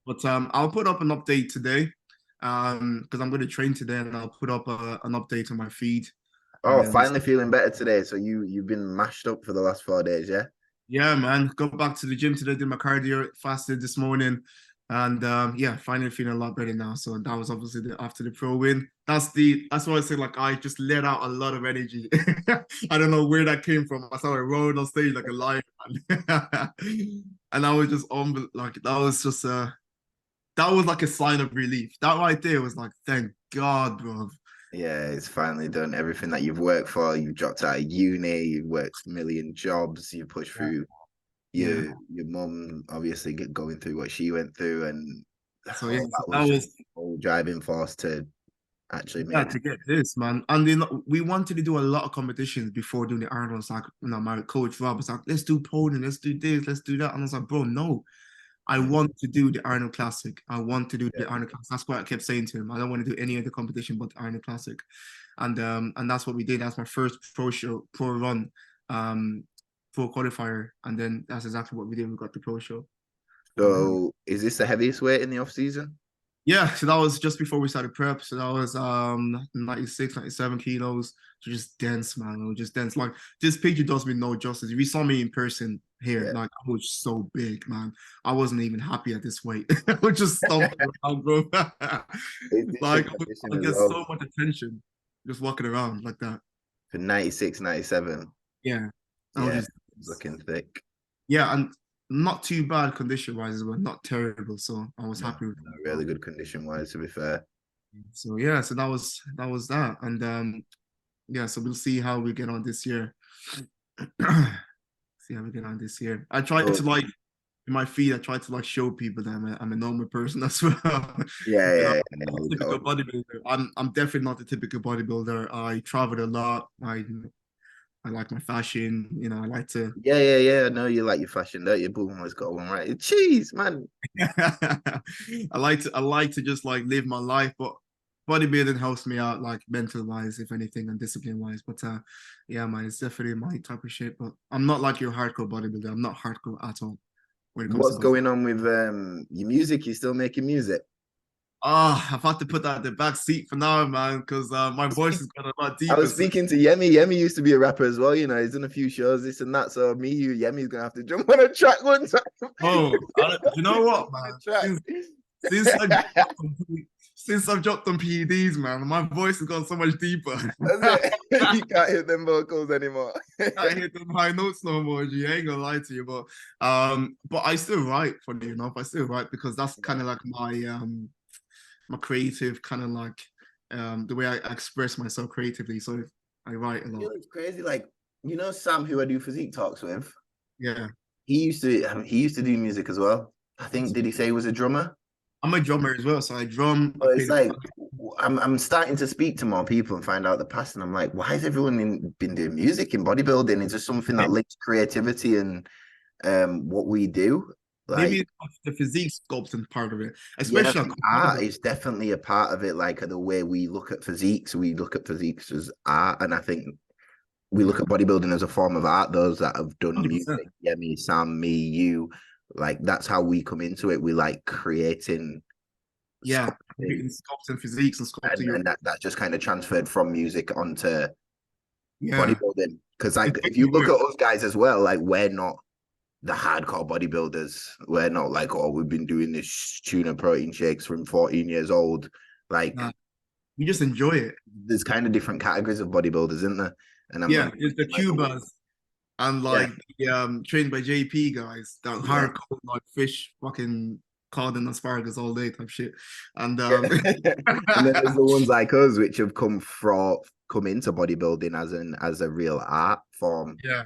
But I'll put up an update today. Because I'm going to train today, and I'll put up an update on my feed, and Oh, then finally feeling better today. So you've been mashed up for the last 4 days, yeah? yeah, man, go back to the gym today, did my cardio, fasted this morning, and yeah, finally feeling a lot better now. So that was obviously after the pro win. That's why I say like I just let out a lot of energy. I don't know where that came from. I started rolling on stage like a lion, and I was just on like that was like a sign of relief. That right there was like, thank God, bro. Yeah, it's finally done everything that you've worked for. You've dropped out of uni, you've worked a million jobs, you pushed through Yeah. your mum obviously going through what she went through, and So yeah, that so that was just was the whole driving force to actually yeah make. to get this man. And then we wanted to do a lot of competitions before doing the Arnold's. Like, my coach Rob was like, let's do podium, let's do this, let's do that. And I was like, bro, no. I want to do the Arnold Classic. I want to do the Arnold Classic. That's what I kept saying to him. I don't want to do any other competition but the Arnold Classic. And that's what we did. That's my first pro run, pro qualifier. And then that's exactly what we did. We got the pro show. So is this the heaviest weight in the off season? Yeah, so that was just before we started prep. So that was 96, 97 kilos. So just dense, man. It was just dense. Like this picture does me no justice. If you saw me in person here, Yeah. like I was so big, man. I wasn't even happy at this weight. I was just stomping around, bro. Like I As get well. so much attention just walking around like that. For 96, 97. Yeah. I was Yeah, just looking thick. yeah, and not too bad condition wise as well, not terrible. So I was No, happy with no, that. really good condition wise, to be fair. So yeah, so that was that. And yeah, so we'll see how we get on this year. See how we get on this year. I try Oh, to like in my feed, I try to like show people that I'm a normal person as well. yeah, You know, yeah, I'm not yeah. a typical bodybuilder. I'm definitely not a typical bodybuilder. I travel a lot. I like my fashion. You know, I like to. Yeah, yeah, yeah. I know you like your fashion, don't you? Boom, always got one right. Jeez, man. I like to just like live my life, but bodybuilding helps me out like mental wise, if anything, and discipline wise. But yeah, man, it's definitely my type of shit. But I'm not like your hardcore bodybuilder. I'm not hardcore at all when it comes to What's body. going on with your music? You still making music? Oh, I've had to put that in the back seat for now, man, because my voice has got a lot I deeper. was So, speaking to Yemi. Yemi used to be a rapper as well. You know, he's done a few shows, this and that. So me, you, Yemi's gonna have to jump on a track one time. oh, you know what, On a man? track. Since I since I've dropped on PEDs, man, my voice has gone so much deeper. That's it. You can't hit them vocals anymore. I hit them high notes no more, G. I ain't gonna lie to you, but I still write, funny enough. I still write because that's kind of like my creative kind of like the way I express myself creatively. So I write a You lot. know, it's crazy. Like, you know, Sam, who I do physique talks with, Yeah. he used to do music as well. I think, did he say he was a drummer? I'm a drummer as well, so I drum. I But play it's the like I'm starting to speak to more people and find out the past, and I'm like, why has everyone been doing music in bodybuilding? Is just something that links creativity and what we do? Like, maybe the physique sculpting part of it, yeah, I especially think art is definitely a part of it. Like the way we look at physiques, we look at physiques as art, and I think we look at bodybuilding as a form of art. Those that have done 100%. music, yeah, me, Sam, me, you, like that's how we come into it. We like creating, Yeah, sculpting, sculpting physiques and sculpting your and that just kind of transferred from music onto yeah. bodybuilding. Because It's like if you look at us guys as well, like we're not the hardcore bodybuilders. We're not like, oh, we've been doing this tuna protein shakes from 14 years old. Like you just enjoy it. there's kind of different categories of bodybuilders, isn't there? And I'm Yeah, like, it's the Cubas and yeah. like the trained by JP guys that Yeah. hardcore like fish fucking cod and asparagus all day type shit. And Yeah. And then there's the ones like us which have come into bodybuilding as a real art form. yeah.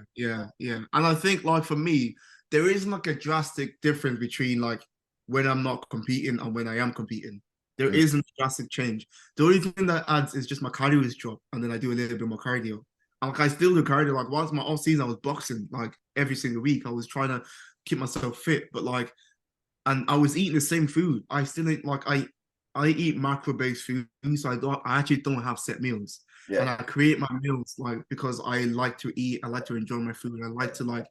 And I think like for me, there isn't like a drastic difference between like when I'm not competing and when I am competing. There Mm. isn't a drastic change. The only thing that adds is just my cardio is drop, and then I do a little bit more cardio. And like I still do cardio. Like once my off season, I was boxing like every single week. I was trying to keep myself fit, but like, and I was eating the same food. I still eat like I eat macro based food, so I actually don't have set meals, and Yeah. I create my meals like because I like to eat. I like to enjoy my food. I like to like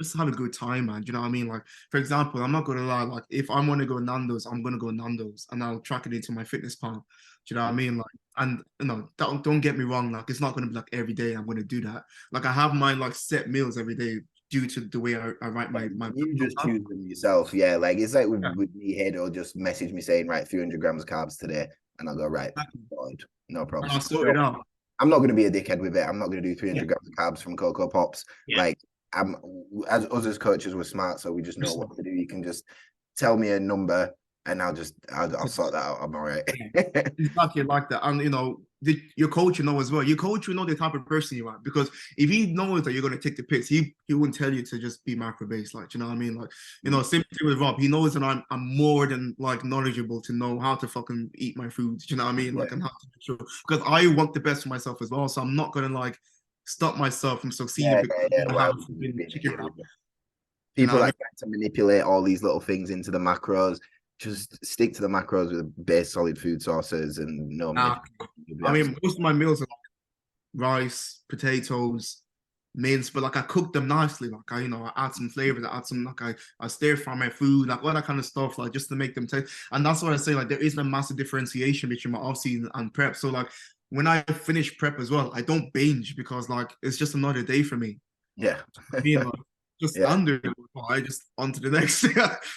just have a good time, man. Do you know what I mean? Like, for example, I'm not gonna lie, like if I want to go Nando's, I'm gonna go Nando's and I'll track it into my fitness pal. Do you know what I mean? Like, and you know, don't get me wrong, like it's not gonna be like every day I'm gonna do that. Like I have my like set meals every day due to the way I write my You just choose them yourself. Yeah. Like it's like with me here, they'll just message me saying, right, 300 grams of carbs today. And I'll go, right, no and problems. I'll sort it out. I'm not going to be a dickhead with it. I'm not going to do 300 Yeah. grams of carbs from Cocoa Pops. Yeah. Like, I'm as us as coaches, we're smart, so we just know what to do. You can just tell me a number, and I'll sort that out. I'm all right. Exactly like that. And you know, your coach will know as well. Your coach will know the type of person you are because if he knows that you're going to take the piss, he wouldn't tell you to just be macro based. Like, you know what I mean? Like, you know, same thing with Rob. He knows that I'm more than like knowledgeable to know how to fucking eat my food. You know what I mean? Like, and how to make sure because I want the best for myself as well. So I'm not gonna like stop myself from succeeding because I have chicken. People that try to manipulate all these little things into the macros, just stick to the macros with base solid food sources and no I mean, most of my meals are like rice, potatoes, mince, but like I cook them nicely. Like I, you know, I add some flavors, I add some like I stir fry my food, like all that kind of stuff, like just to make them taste. And that's what I say, like there isn't a massive differentiation between my off season and prep. So like when I finish prep as well, I don't binge because like it's just another day for me. Yeah. Being like just standard. I just on to the next.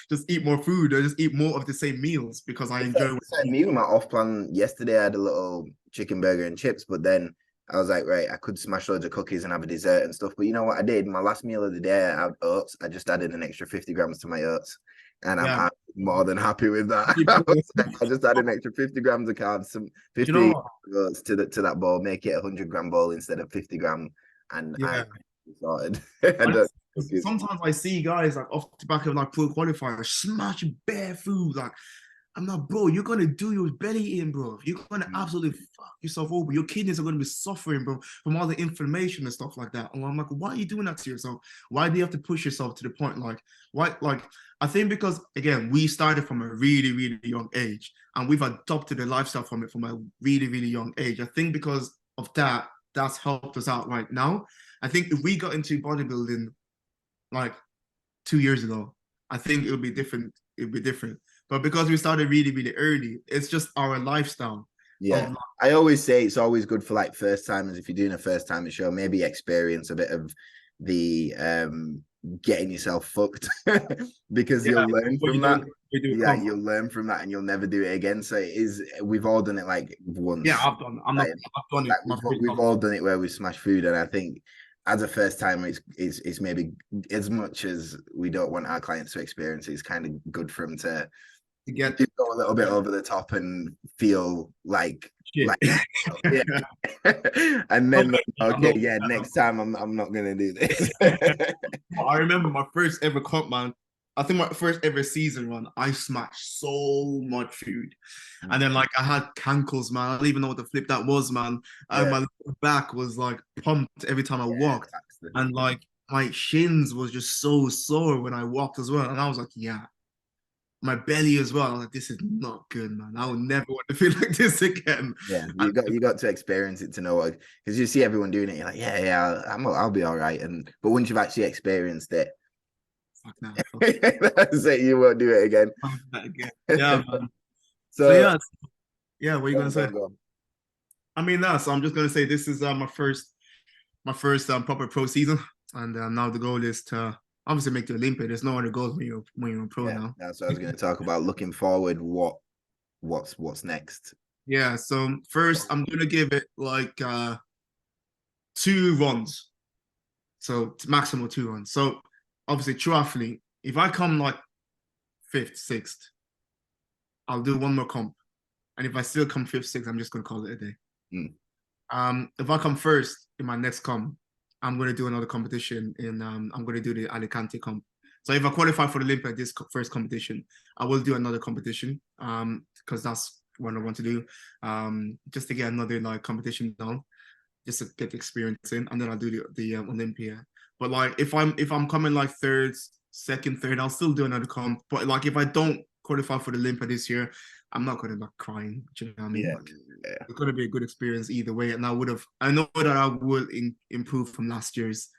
Just eat more food. I just eat more of the same meals because I enjoy. It's like me with my off plan yesterday. I had a little chicken burger and chips, but then I was like, right, I could smash loads of cookies and have a dessert and stuff. But you know what I did? My last meal of the day, I had oats. I just added an extra 50 grams to my oats, and I'm more than happy with that. I just add an extra 50 grams of carbs, some Do you know 50 what? grams to that bowl, make it a 100-gram bowl instead of 50 gram, and Yeah. I'm sorted. I don't Sometimes I see guys like off the back of like pro qualifiers smash bare food. Like, I'm not, bro. You're gonna do your belly in, bro. You're gonna absolutely fuck yourself over. Your kidneys are gonna be suffering, bro, from all the inflammation and stuff like that. And I'm like, why are you doing that to yourself? Why do you have to push yourself to the point? Like, why? Like, I think because again, we started from a really, really young age, and we've adopted a lifestyle from it from a really, really young age. I think because of that, that's helped us out right now. I think if we got into bodybuilding like 2 years ago, I think it would be different. It would be different. But because we started really, really early, it's just our lifestyle. Yeah. I always say it's always good for like first timers. If you're doing a first timer show, maybe experience a bit of the getting yourself fucked because you'll learn from that. Yeah, you'll learn from that and you'll never do it again. So it is, we've all done it like once. Yeah, I've done. I've done it. We've all done it where we smash food, and I think as a first timer, it's maybe as much as we don't want our clients to experience, it's kind of good for them to get to go a little bit over the top and feel like yeah. And then next time I'm not gonna do this. I remember my first ever comp, man. I think my first ever season run, I smashed so much food. And then like I had cankles, man. I don't even know what the flip that was, man. And my back was like pumped every time I walked. And like my shins was just so sore when I walked as well. And I was like, yeah. My belly as well. I was like, this is not good, man. I will never want to feel like this again. Yeah, you got to experience it to know what, because you see everyone doing it, you're like, I'll be all right. But once you've actually experienced it, fuck now. That's it. You won't do it again. Yeah, man. So yeah. What are you gonna say? I mean, so I'm just gonna say this is my first proper pro season, and now the goal is to obviously make the Olympia. There's no other goals when you're a pro now. That's what I was going to talk about. Looking forward, what's next? Yeah. So first, I'm gonna give it like 2 runs. So maximum 2 runs. So obviously, true athlete. If I come like 5th, 6th, I'll do 1 more comp. And if I still come 5th, 6th, I'm just gonna call it a day. If I come 1st in my next comp, I'm going to do another competition I'm going to do the Alicante comp. So if I qualify for the Olympia this first competition, I will do another competition because that's what I want to do, just to get another like competition done, just to get the experience in, and then I'll do the Olympia. But like if I'm coming like 3rd, 2nd, 3rd, I'll still do another comp. But like if I don't qualify for the Olympia this year, I'm not going to be crying. Do you know what I mean? It's going to be a good experience either way. And I know that I will improve from last year's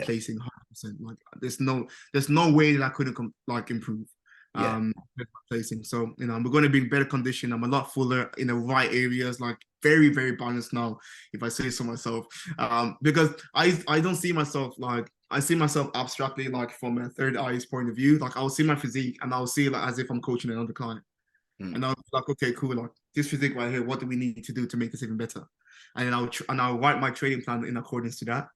placing 100%. Like there's no way that I couldn't improve placing. So, we're going to be in better condition. I'm a lot fuller in the right areas, like very, very balanced now, if I say so myself. Because I don't see myself I see myself abstractly, like from a third eye's point of view. Like I'll see my physique and I'll see it like as if I'm coaching another client. And I'll be like, okay, cool. Like this physique right here, what do we need to do to make this even better? And then I'll write my training plan in accordance to that.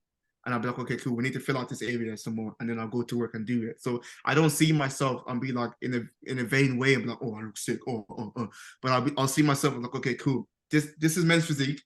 And I'll be like, okay, cool. We need to fill out this area some more. And then I'll go to work and do it. So I don't see myself and be like in a vain way. I'm like, oh, I look sick. But I'll see myself like, okay, cool. This is men's physique.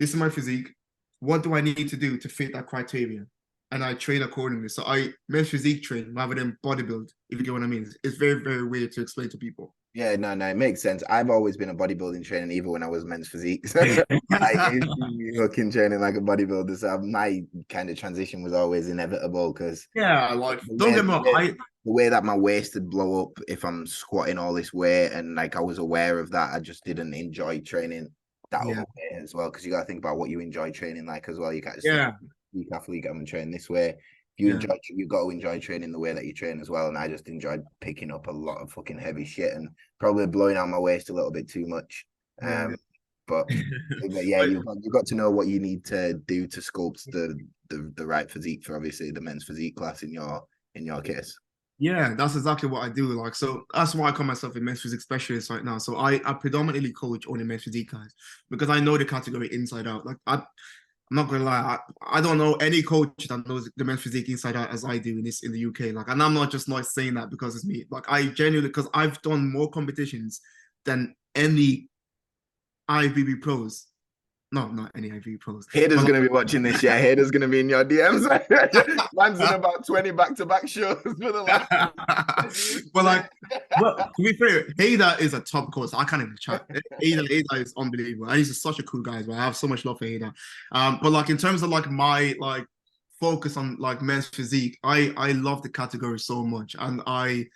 This is my physique. What do I need to do to fit that criteria? And I train accordingly. So I men's physique train rather than bodybuild, if you get what I mean. It's very, very weird to explain to people. Yeah, no, it makes sense. I've always been a bodybuilding trainer, even when I was men's physique. So I used to be fucking training like a bodybuilder. So my kind of transition was always inevitable because don't get me wrong. The way that my waist would blow up if I'm squatting all this weight, and like I was aware of that, I just didn't enjoy training that other way as well. Because you got to think about what you enjoy training like as well. You can't just weak athlete, I'm train this way. You've got to enjoy training the way that you train as well. And I just enjoyed picking up a lot of fucking heavy shit and probably blowing out my waist a little bit too much. But you've got to know what you need to do to sculpt the right physique for obviously the men's physique class in your case. Yeah, that's exactly what I do. Like, so that's why I call myself a men's physique specialist right now. So I predominantly coach only men's physique guys because I know the category inside out. Like I'm not gonna lie, I don't know any coach that knows the men's physique inside out as I do in the UK. Like, and I'm not just not saying that because it's me. Like, I genuinely, because I've done more competitions than any IFBB pros. No, not any IFBB pros. Haters But gonna be watching this, yeah. Haters gonna be in your DMs. Man's in like, about 20 back-to-back shows for the last. but like, well, to be fair, Hader is a top coach. I can't even chat. Hader is unbelievable. And he's just such a cool guy as well. I have so much love for Hader. But like in terms of like my like focus on like men's physique, I love the category so much, and I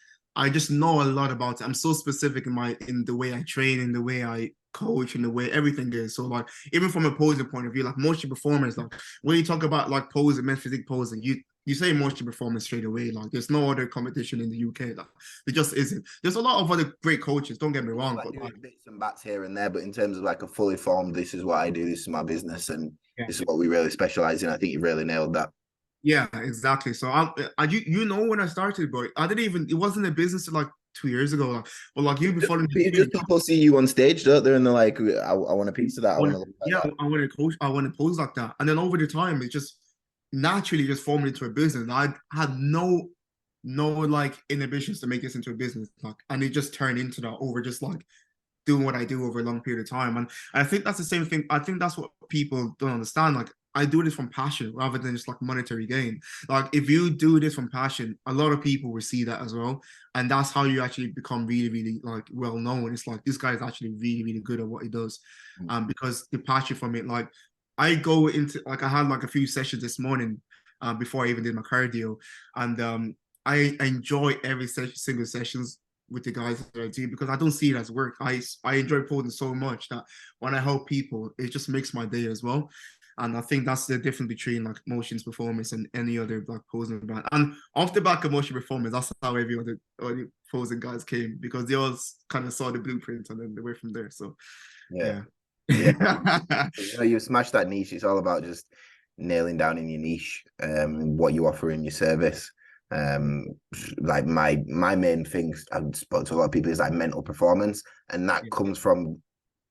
just know a lot about it. I'm so specific in the way I train, in the way I coach, in the way everything is. So like even from a posing point of view, like motion performance, like when you talk about like posing, men's physique posing, you say motion performance straight away. Like there's no other competition in the UK. Like there just isn't. There's a lot of other great coaches. Don't get me wrong, Like but doing like bits and bats here and there, but in terms of like a fully formed, this is what I do, this is my business, and yeah. this is what we really specialize in. I think you really nailed that. Yeah, exactly. So you know when I started, bro, I didn't even it wasn't a business like 2 years ago. Like, but like you before Just people see you on stage, don't they? And they're like, I want a piece of that. I want to look like yeah, that. I want to coach, I want to pose like that. And then over the time, it just naturally just formed into a business. And I had no like inhibitions to make this into a business. Like, and it just turned into that over just like doing what I do over a long period of time. And I think that's the same thing. I think that's what people don't understand. Like I do this from passion rather than just like monetary gain. Like if you do this from passion, a lot of people will see that as well. And that's how you actually become really, really like well known. It's like this guy is actually really, really good at what he does. Because the passion from it, like I go into like I had like a few sessions this morning before I even did my cardio. And I enjoy every single sessions with the guys that I do because I don't see it as work. I enjoy posing so much that when I help people, it just makes my day as well. And I think that's the difference between like motions performance and any other like posing brand. And off the back of motion performance, that's how every other posing guys came because they all kind of saw the blueprint and then they went from there. So Yeah. yeah. Yeah. You smash that niche. It's all about just nailing down in your niche, what you offer in your service. Like my main things I've spoke to a lot of people is like mental performance, and that comes from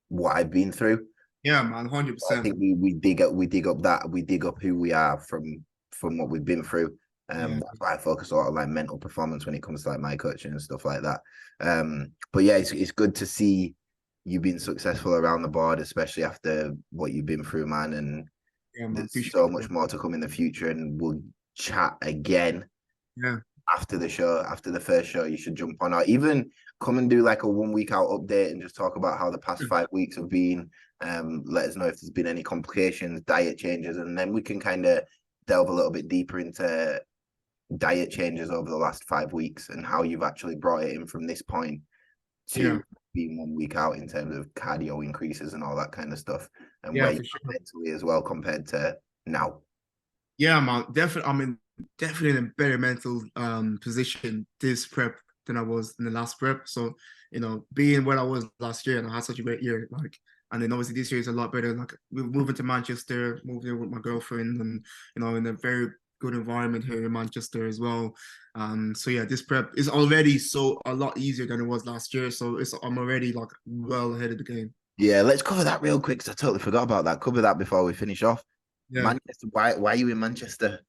what I've been through. Yeah, man, I 100%. think we dig up who we are from what we've been through. That's why I focus a lot on like mental performance when it comes to like my coaching and stuff like that. But yeah, it's good to see you being successful around the board, especially after what you've been through, man. And there's so much more to come in the future, and we'll chat again. Yeah. After the show, after the first show, you should jump on, or even come and do like a 1 week out update and just talk about how the past 5 weeks have been. Let us know if there's been any complications, diet changes, and then we can kind of delve a little bit deeper into diet changes over the last 5 weeks and how you've actually brought it in from this point to being 1 week out in terms of cardio increases and all that kind of stuff, and where you're mentally as well compared to now. Yeah, man, definitely. I mean, definitely in a better mental position this prep than I was in the last prep. So, being where I was last year and I had such a great year, like, and then obviously this year is a lot better. Like, we're moving to Manchester, moving here with my girlfriend, and in a very good environment here in Manchester as well. So yeah, this prep is already a lot easier than it was last year. So I'm already like well ahead of the game. Yeah, let's cover that real quick because I totally forgot about that. Cover that before we finish off. Yeah. Manchester. Why are you in Manchester?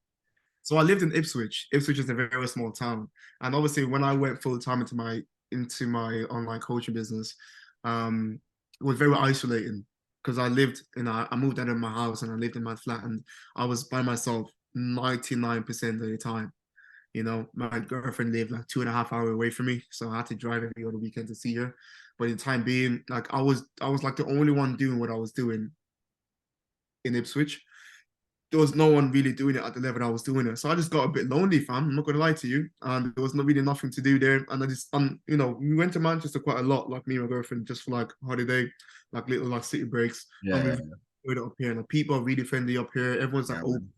So I lived in Ipswich. Ipswich is a very, very small town, and obviously when I went full time into my online coaching business, it was very isolating because I moved out of my house and I lived in my flat and I was by myself 99% of the time. My girlfriend lived like 2.5 hours away from me, so I had to drive every other weekend to see her. But in the time being, like I was like the only one doing what I was doing in Ipswich. There was no one really doing it at the level I was doing it. So I just got a bit lonely, fam. I'm not gonna lie to you. And there was not really nothing to do there. And I just, we went to Manchester quite a lot, like me and my girlfriend, just for like holiday, like little like city breaks. Yeah. And we enjoyed it up here. Like people are really friendly up here. Everyone's like open.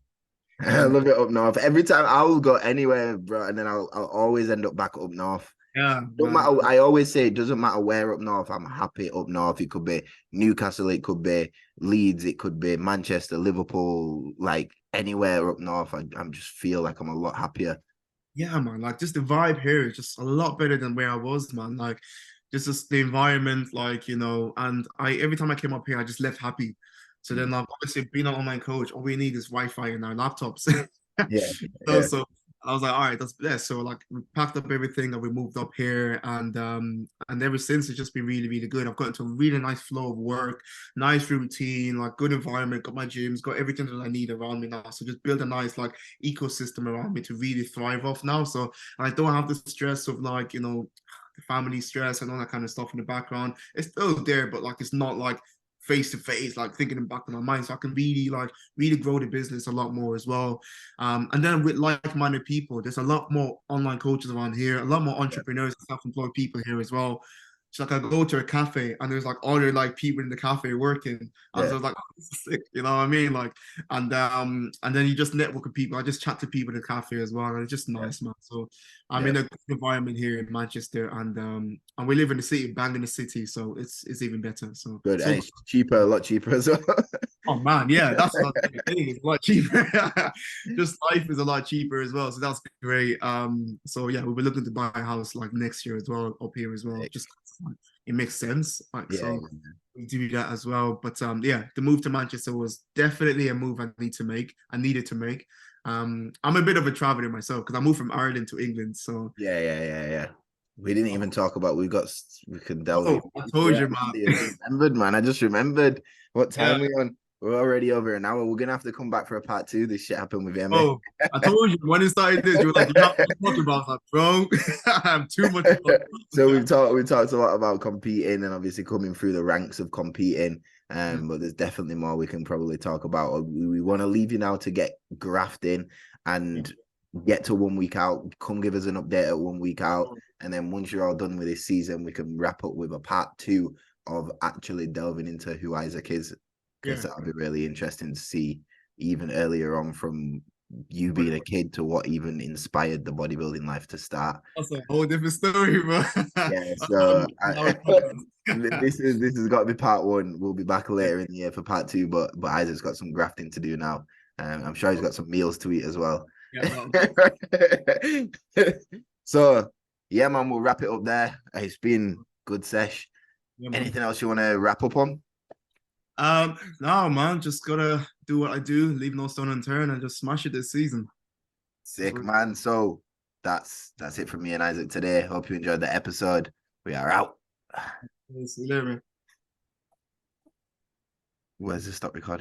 I love it up north. Every time I will go anywhere, bro, and then I'll always end up back up north. Yeah. Don't matter. I always say it doesn't matter where up north. I'm happy up north. It could be Newcastle, it could be Leeds, it could be Manchester, Liverpool, like anywhere up north. I'm just feel like I'm a lot happier. Yeah, man. Like just the vibe here is just a lot better than where I was, man. Like just the environment, like, and every time I came up here, I just left happy. So then, like, obviously, being an online coach, all we need is Wi-Fi in our laptops. Yeah, So I was like, all right, that's best. So like, we packed up everything and we moved up here, and ever since it's just been really, really good. I've got into a really nice flow of work, nice routine, like good environment. Got my gyms, got everything that I need around me now. So just build a nice like ecosystem around me to really thrive off now. So I don't have the stress of like the family stress and all that kind of stuff in the background. It's still there, but like it's not like face to face, like thinking in the back of my mind. So I can really grow the business a lot more as well. And then with like-minded people, there's a lot more online coaches around here, a lot more entrepreneurs and self-employed people here as well. So like I go to a cafe and there's like other like people in the cafe working. And so I was like, oh, this is sick, you know what I mean? Like, and then you just network with people. I just chat to people in the cafe as well. And it's just nice, man. So I'm in a good environment here in Manchester, and we live in the city, bang in the city, so it's even better. So good. And it's cheaper, a lot cheaper as well. oh man, yeah, that's another thing. It's a lot cheaper. Just life is a lot cheaper as well, so that's great. So yeah, we'll be looking to buy a house like next year as well, up here as well. Just it makes sense. Like so, we do that as well. But yeah, the move to Manchester was definitely a move I needed to make. I'm a bit of a traveler myself because I moved from Ireland to England. So yeah. We didn't even talk about we can delve in. I told you, man. I just remembered, man. I just remembered what time we're on. We're already over an hour. We're gonna have to come back for a part 2. This shit happened with Emma. Oh, I told you when it started this, you were like, you're not talking about that, bro. I have too much. So we've talked a lot about competing and obviously coming through the ranks of competing. But there's definitely more we can probably talk about. We want to leave you now to get grafting and get to 1 week out. Come give us an update at 1 week out. And then once you're all done with this season, we can wrap up with a part 2 of actually delving into who Isaac is. Because that'll be really interesting to see even earlier on from you being a kid to what even inspired the bodybuilding life to start. That's a whole different story, bro. Yeah, so this has got to be part 1. We'll be back later in the year for part 2, but Isaac's got some grafting to do now. I'm sure he's got some meals to eat as well. So yeah, man, we'll wrap it up there. It's been good sesh. Anything else you want to wrap up on? No, man, just gotta do what I do, leave no stone unturned, and just smash it this season. Sick, man. So that's it from me and Isaac today. Hope you enjoyed the episode. We are out. See you later, man. Where's the stop recording?